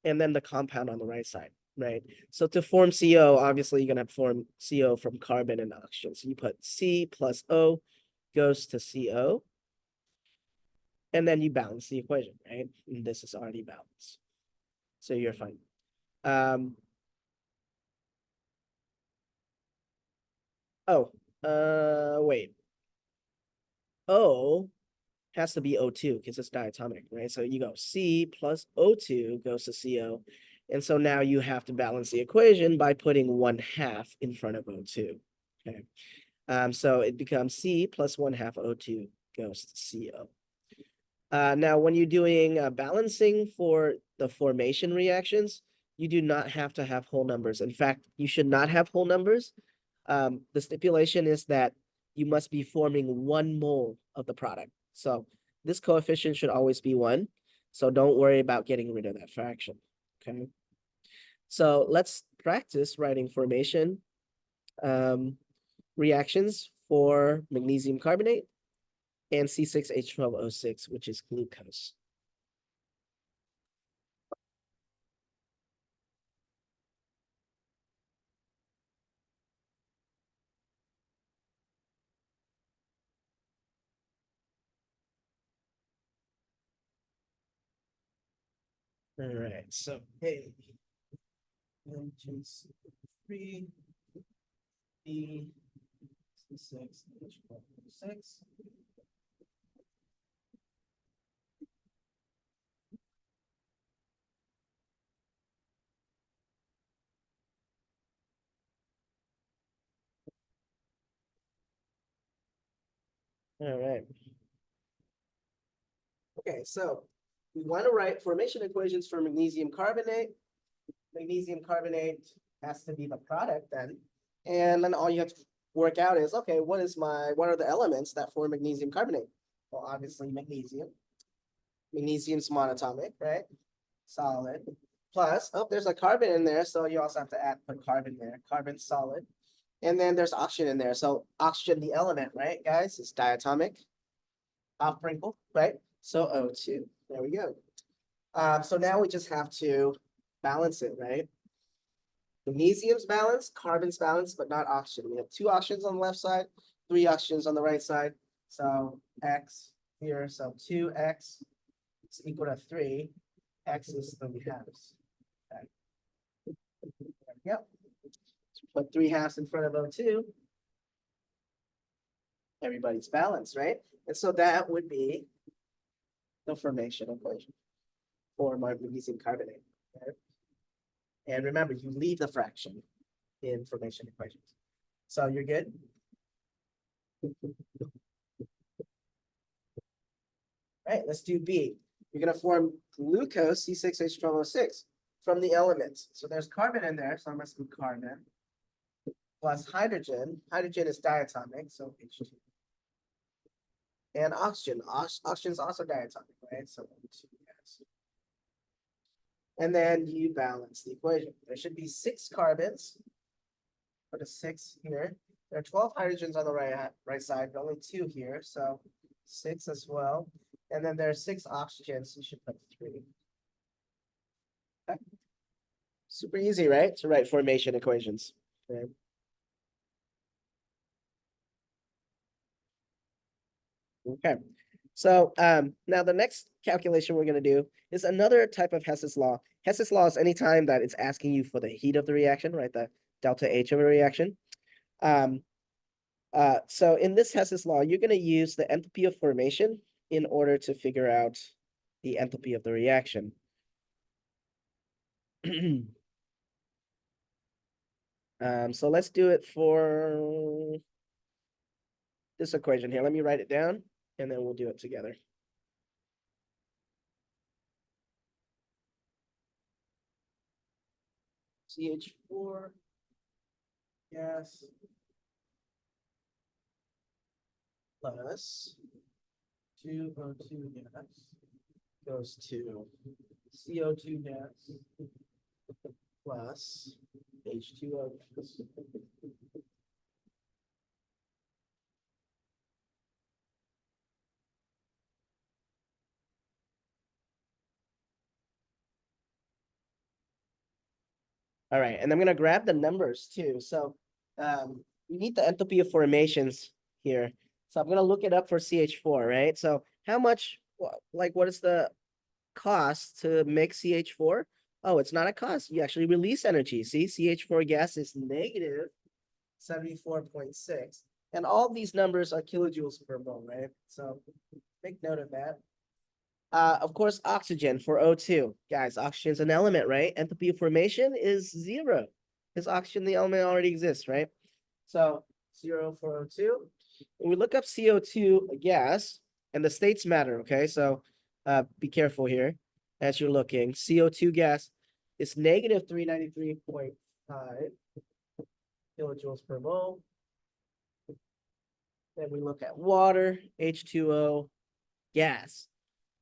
and then the compound on the right side, right? So to form CO, obviously you're gonna form CO from carbon and oxygen. So you put C plus O goes to CO, and then you balance the equation, right? And this is already balanced. So you're fine. Wait. O has to be O2 because it's diatomic, right? So you go C plus O2 goes to CO. And so now you have to balance the equation by putting 1/2 in front of O2. Okay. So it becomes C plus 1/2 O2 goes to CO. Now, when you're doing balancing for the formation reactions, you do not have to have whole numbers. In fact, you should not have whole numbers. The stipulation is that you must be forming 1 mole of the product. So this coefficient should always be 1. So don't worry about getting rid of that fraction, okay? So let's practice writing formation reactions for magnesium carbonate and C6H12O6, which is glucose. All right, so hey, 1, 2, 3, B, C6, H12O6. All right. Okay, so we want to write formation equations for magnesium carbonate. Magnesium carbonate has to be the product then. And then all you have to work out is, okay, what are the elements that form magnesium carbonate? Well, obviously magnesium. Magnesium's monatomic, right? Solid. Plus, oh, there's a carbon in there, so you also have to put carbon there. Carbon solid. And then there's oxygen in there. So oxygen, the element, right, guys, is diatomic, off Pringle, right? So O2. There we go. So now we just have to balance it, right? Magnesium's balanced, carbon's balanced, but not oxygen. We have 2 oxygens on the left side, 3 oxygens on the right side. So X here, so 2X is equal to 3. X is 3/2. Okay. There we go. So put 3/2 in front of O2. Everybody's balanced, right? And so that would be the formation equation for magnesium carbonate. Okay? And remember, you leave the fraction in formation equations. So you're good? Right, let's do B. You're going to form glucose, C6H12O6, from the elements. So there's carbon in there, so I must be carbon, plus hydrogen. Hydrogen is diatomic, so H2. And oxygen. Oxygen is also diatomic, right? So O2 gas. And then you balance the equation. There should be 6 carbons. Put a 6 here. There are 12 hydrogens on the right side, but only 2 here. So 6 as well. And then there are 6 oxygens. So you should put 3. Okay. Super easy, right? To write formation equations. Okay. Okay. So now the next calculation we're going to do is another type of Hess's law. Hess's law is any time that it's asking you for the heat of the reaction, right? The delta H of a reaction. So in this Hess's law, you're going to use the enthalpy of formation in order to figure out the enthalpy of the reaction. So let's do it for this equation here. Let me write it down, and then we'll do it together. CH4 gas plus 2O2 gas goes to CO2 gas plus H2O gas. All right, and I'm going to grab the numbers too. So we need the enthalpy of formations here. So I'm going to look it up for CH4, right? So how much, what is the cost to make CH4? Oh, it's not a cost. You actually release energy. See, CH4 gas is negative 74.6. And all these numbers are kilojoules per mole, right? So make note of that. Of course, oxygen for O2. Guys, oxygen is an element, right? Enthalpy of formation is 0 because oxygen, the element, already exists, right? So 0 for O2. When we look up CO2 gas, and the states matter, okay? So be careful here as you're looking. CO2 gas is negative 393.5 kilojoules per mole. Then we look at water, H2O gas.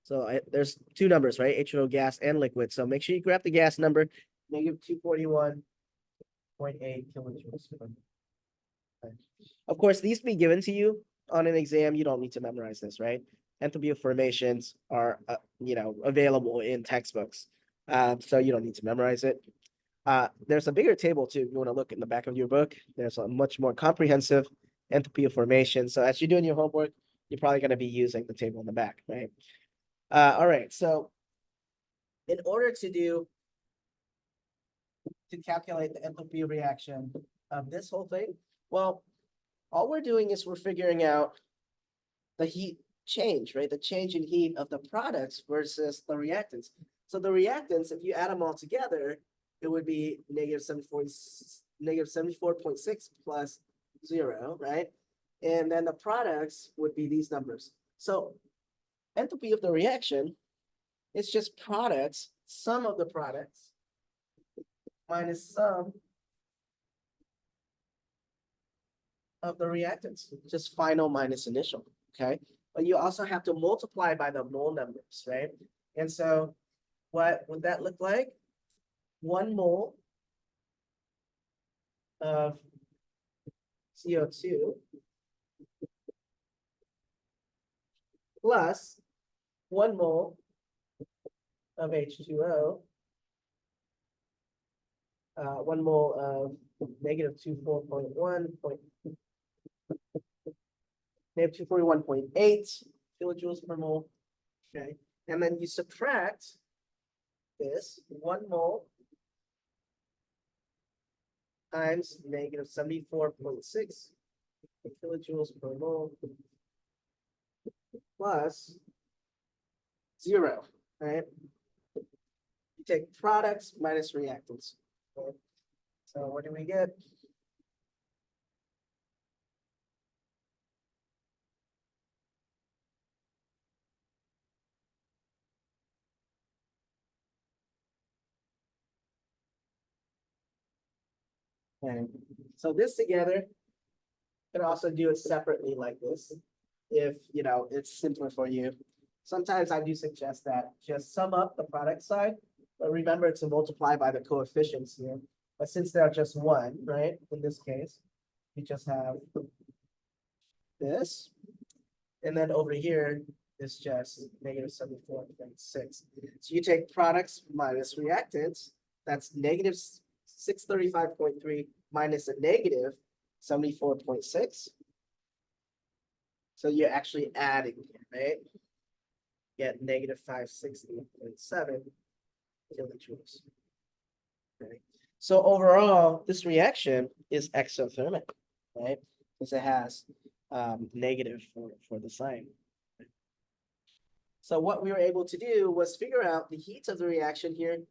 So there's 2 numbers, right? H2O gas and liquid. So make sure you grab the gas number, negative 241.8 kilojoules per mole. Okay. Of course, these be given to you on an exam. You don't need to memorize this, right? Enthalpy of formations are, available in textbooks. So you don't need to memorize it. There's a bigger table too. If you want to look in the back of your book, there's a much more comprehensive enthalpy of formation. So as you're doing your homework, you're probably going to be using the table in the back, right? All right. So in order to calculate the enthalpy of reaction of this whole thing, well, all we're doing is we're figuring out the heat change, right? The change in heat of the products versus the reactants. So the reactants, if you add them all together, it would be negative 74.6 plus 0, right? And then the products would be these numbers. So enthalpy of the reaction is just products, sum of the products, minus sum of the reactants, just final minus initial, okay? But you also have to multiply by the mole numbers, right? And so what would that look like? 1 mole of CO2 plus 1 mole of H2O, 1 mole of negative 241.8 kilojoules per mole. Okay. And then you subtract this 1 mole times negative 74.6 kilojoules per mole plus 0, right? You take products minus reactants. Okay. So what do we get? And so this together, could also do it separately like this, if it's simpler for you. Sometimes I do suggest that just sum up the product side, but remember to multiply by the coefficients here. But since they're just one, right? In this case, you just have this, and then over here is just negative 74.6. So you take products minus reactants, that's negative 635.3 minus a negative 74.6. So you're actually adding here, right? Get negative 560.7 kilojoules. Okay. So overall, this reaction is exothermic, right? Because it has negative for the sign. So what we were able to do was figure out the heat of the reaction here,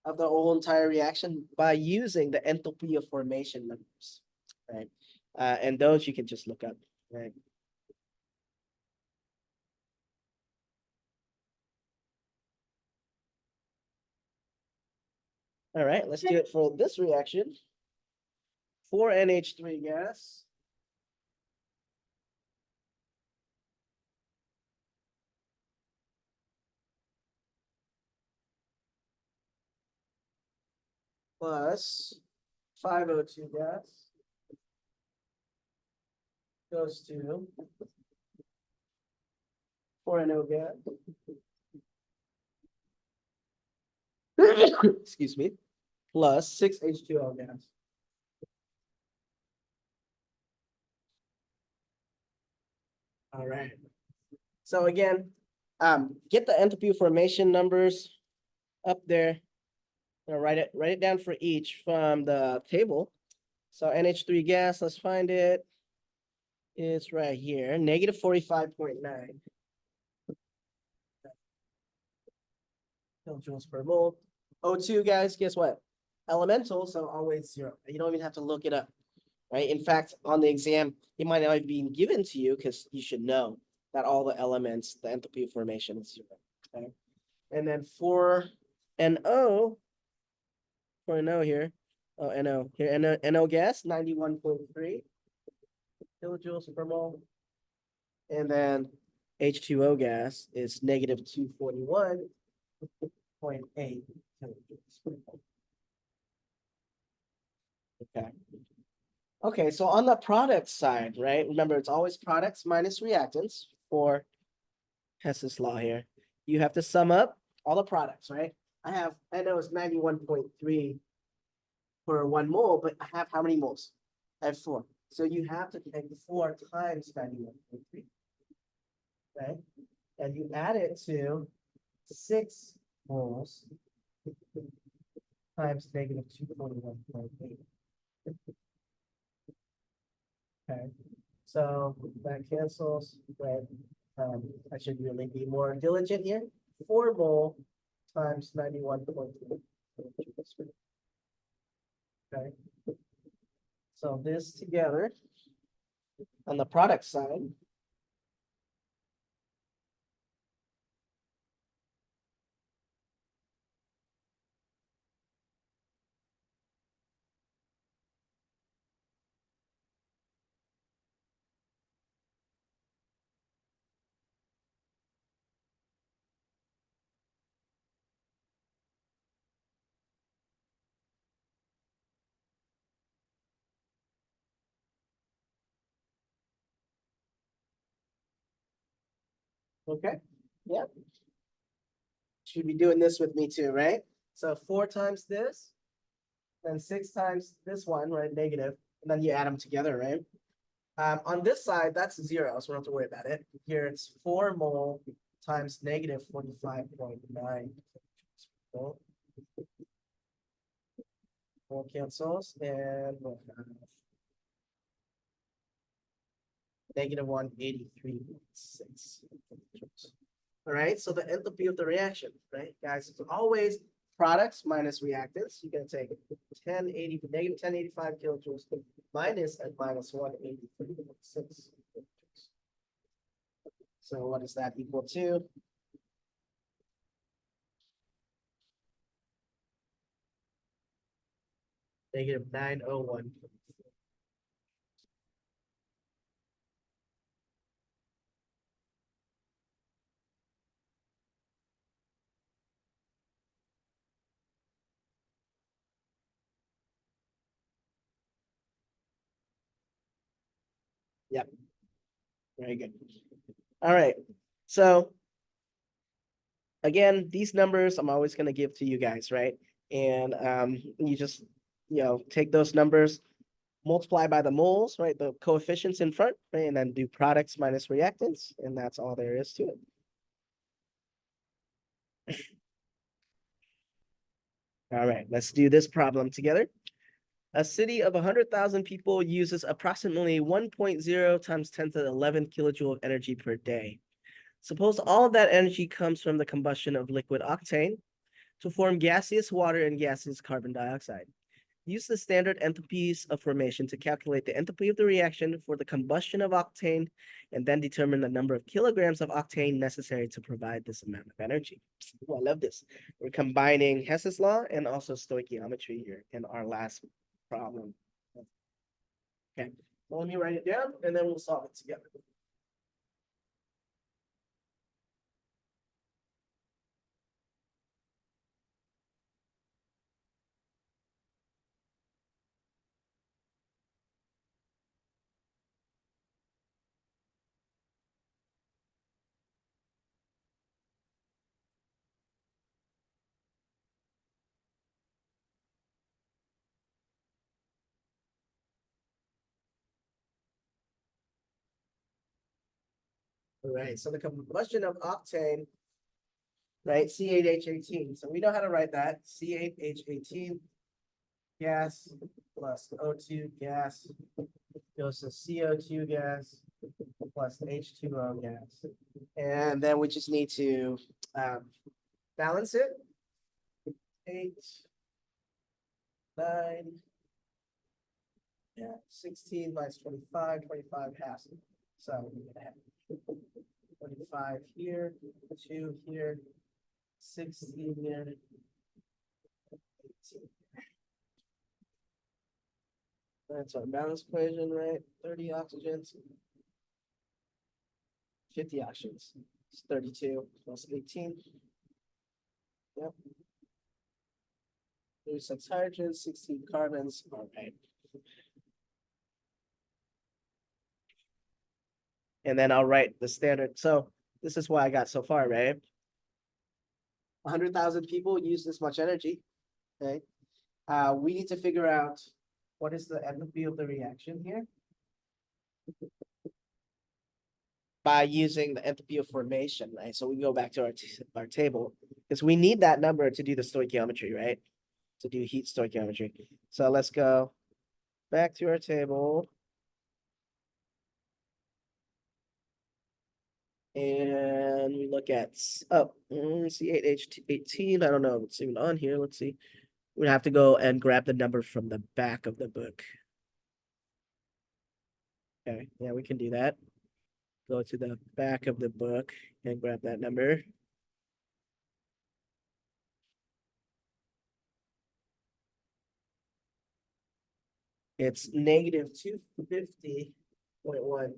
of the whole entire reaction, by using the enthalpy of formation numbers, right? And those you can just look up, right? All right, let's do it for this reaction. 4NH3 gas plus 5O2 gas goes to 4NO gas. Excuse me, plus 6H2O gas. All right. So again, get the enthalpy formation numbers up there. Write it down for each from the table. So NH3 gas, let's find it. It's right here, negative 45.9 kilojoules per mole. O2, guys, guess what? Elemental, so always 0. You don't even have to look it up, right? In fact, on the exam, it might not be given to you because you should know that all the elements, the enthalpy of formation is 0. Okay. And then for NO, for NO here, NO here, NO gas, 91.3 kilojoules per mole. And then H2O gas is negative 241.8 kilojoules per mole. Okay. Okay, so on the product side, right? Remember, it's always products minus reactants for Hess's law here. You have to sum up all the products, right? I know it's 91.3 for 1 mole, but I have how many moles? I have 4. So you have to take 4 times 91.3, right? And you add it to 6 moles times negative 241.8. Okay, so that cancels, right? I should really be more diligent here. 4 mole times 91.3. Okay, so this together on the product side Okay, yeah. Should be doing this with me too, right? So 4 times this, then 6 times this one, right? Negative, and then you add them together, right? On this side, that's 0, so we don't have to worry about it. Here it's 4 mole times negative 45.9. 4 cancels, and we'll have negative 183.6. All right, so the enthalpy of the reaction, right, guys? It's always products minus reactants. You're going to take 1080, negative 1085 kilojoules minus and minus 183.6. So what is that equal to? Negative 901. Yep. Very good. All right. So again, these numbers I'm always going to give to you guys, right? And you just, take those numbers, multiply by the moles, right? The coefficients in front, right? And then do products minus reactants. And that's all there is to it. All right, let's do this problem together. A city of 100,000 people uses approximately 1.0 times 10 to the 11 kilojoule of energy per day. Suppose all of that energy comes from the combustion of liquid octane to form gaseous water and gaseous carbon dioxide. Use the standard enthalpies of formation to calculate the enthalpy of the reaction for the combustion of octane, and then determine the number of kilograms of octane necessary to provide this amount of energy. Oh, I love this. We're combining Hess's law and also stoichiometry here in our last problem. Okay, well, let me write it down and then we'll solve it together. All right, so the combustion of octane, right, C8H18. So we know how to write that. C8H18 gas plus O2 gas goes to CO2 gas plus H2O gas. And then we just need to balance it. 8, 9, yeah, 16 minus 25, 25 halves. So we're gonna have 25 here, 2 here, 16 here, 18. That's our balance equation, right? 30 oxygens, 50 oxygens. It's 32 plus 18. Yep. 36 hydrogens, 16 carbons. All right. And then I'll write the standard. So this is what I got so far, right? 100,000 people use this much energy. Okay. We need to figure out what is the enthalpy of the reaction here by using the enthalpy of formation, right? So we go back to our table because we need that number to do the stoichiometry, right? To do heat stoichiometry. So let's go back to our table. And we look at C8H18. I don't know if it's even on here. Let's see. We have to go and grab the number from the back of the book. Okay, yeah, we can do that. Go to the back of the book and grab that number. It's negative 250.1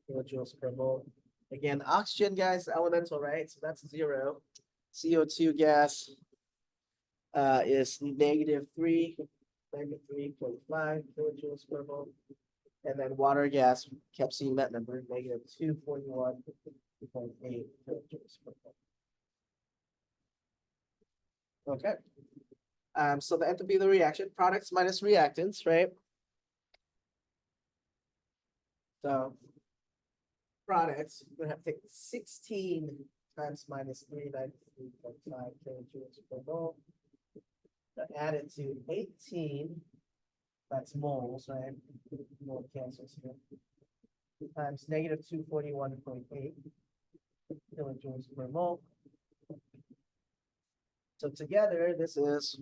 kilojoules per mole. Again, oxygen gas, elemental, right? So that's 0. CO2 gas is negative 3.5 kilojoules per mole. And then water gas, kept seeing that number, negative 241 0.8 kilojoules per mole. Okay. So the enthalpy of the reaction, products minus reactants, right? So products, we're gonna have to take 16 times minus 393.5 kilojoules per mole. Add it to 18, that's moles, right? Mole cancels here. Times negative 241.8 kilojoules per mole. So together, this is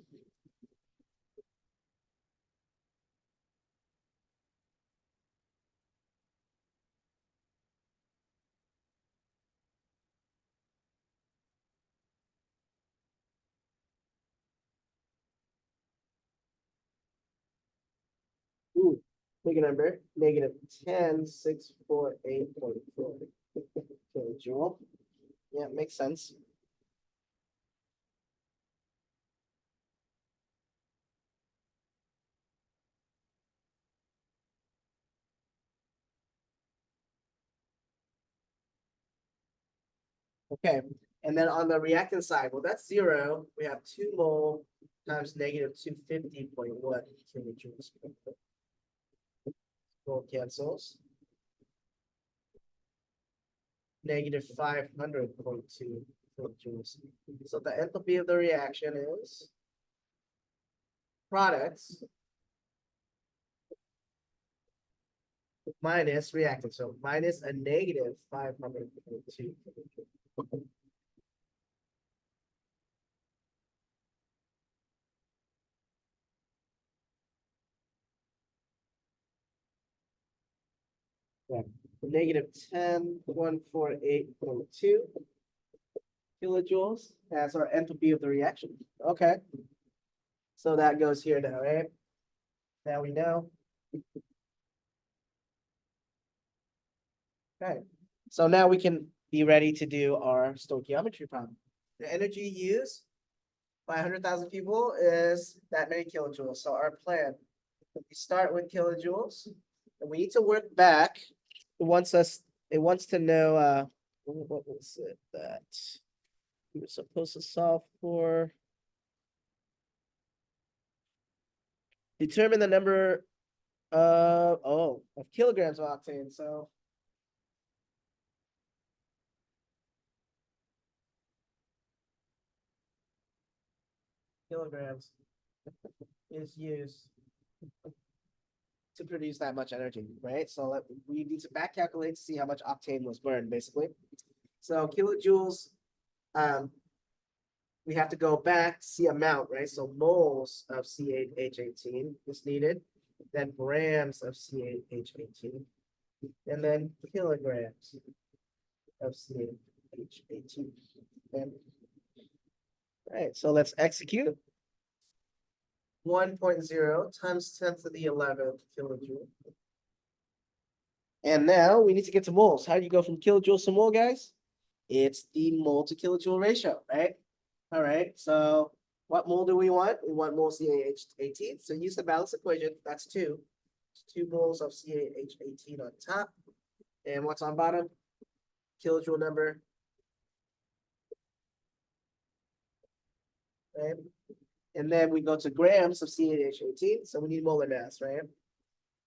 big number, negative 10,648.4 kilojoule. Yeah, makes sense. Okay, and then on the reactant side, well, that's 0. We have 2 mole times negative 250.1 kilojoules. Mole cancels. Negative 500.2 kilojoules. So the enthalpy of the reaction is products minus reactant. So minus a negative 500.2 kilojoules. Yeah. Negative 10,148.2 kilojoules as our enthalpy of the reaction. Okay. So that goes here now, right? Now we know. Okay. So now we can be ready to do our stoichiometry problem. The energy used by 100,000 people is that many kilojoules. So our plan, we start with kilojoules, and we need to work back. It wants to know, what was it that we were supposed to solve for? Determine the number of kilograms of octane. So kilograms is used to produce that much energy, right? So we need to back calculate to see how much octane was burned, basically. So kilojoules, we have to go back to see amount, right? So moles of C8H18 is needed, then grams of C8H18, and then kilograms of C8H18. Okay. All right, so let's execute. 1.0 times 10 to the 11th kilojoule. And now we need to get to moles. How do you go from kilojoules to mole, guys? It's the mole to kilojoule ratio, right? All right, so what mole do we want? We want mole CaH18. So use the balance equation. That's 2. 2 moles of CaH18 on top. And what's on bottom? Kilojoule number. Right? And then we go to grams of CaH18. So we need molar mass, right?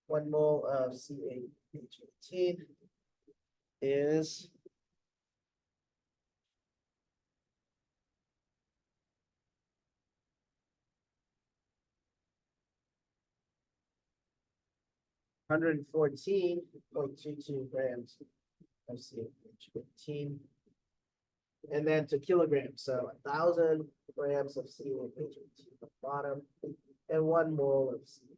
1 mole of CaH18 is 114.22 grams of CaH18. And then to kilograms, so 1,000 grams of CaH18 at the bottom, and 1 mole of CaH18.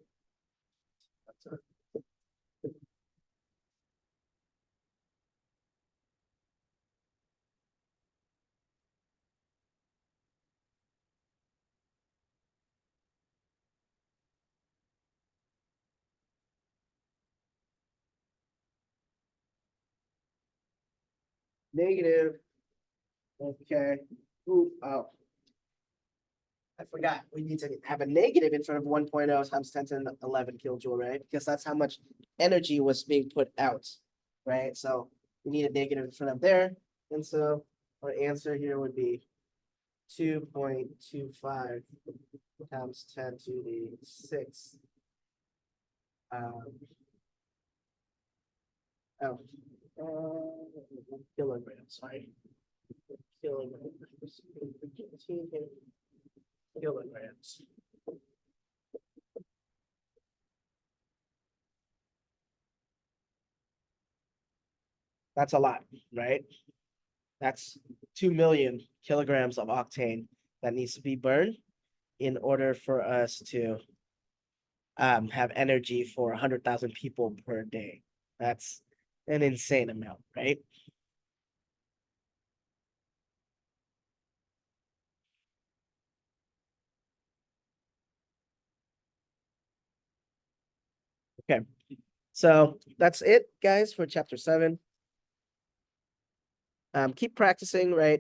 Negative. Okay. Ooh, oh. I forgot. We need to have a negative in front of 1.0 times 10 to the 11 kilojoule, right? Because that's how much energy was being put out, right? So We need a negative in front of there. And so our answer here would be 2.25 times 10 to the 6. Kilograms, sorry. Kilograms. Kilograms. That's a lot, right? That's 2 million kilograms of octane that needs to be burned in order for us to have energy for 100,000 people per day. That's an insane amount, right? Okay, so that's it, guys, for chapter 7. Keep practicing, right?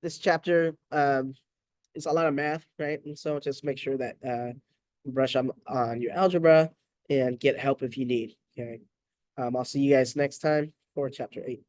This chapter is a lot of math, right? And so just make sure that brush up on your algebra and get help if you need. Okay. I'll see you guys next time for chapter 8.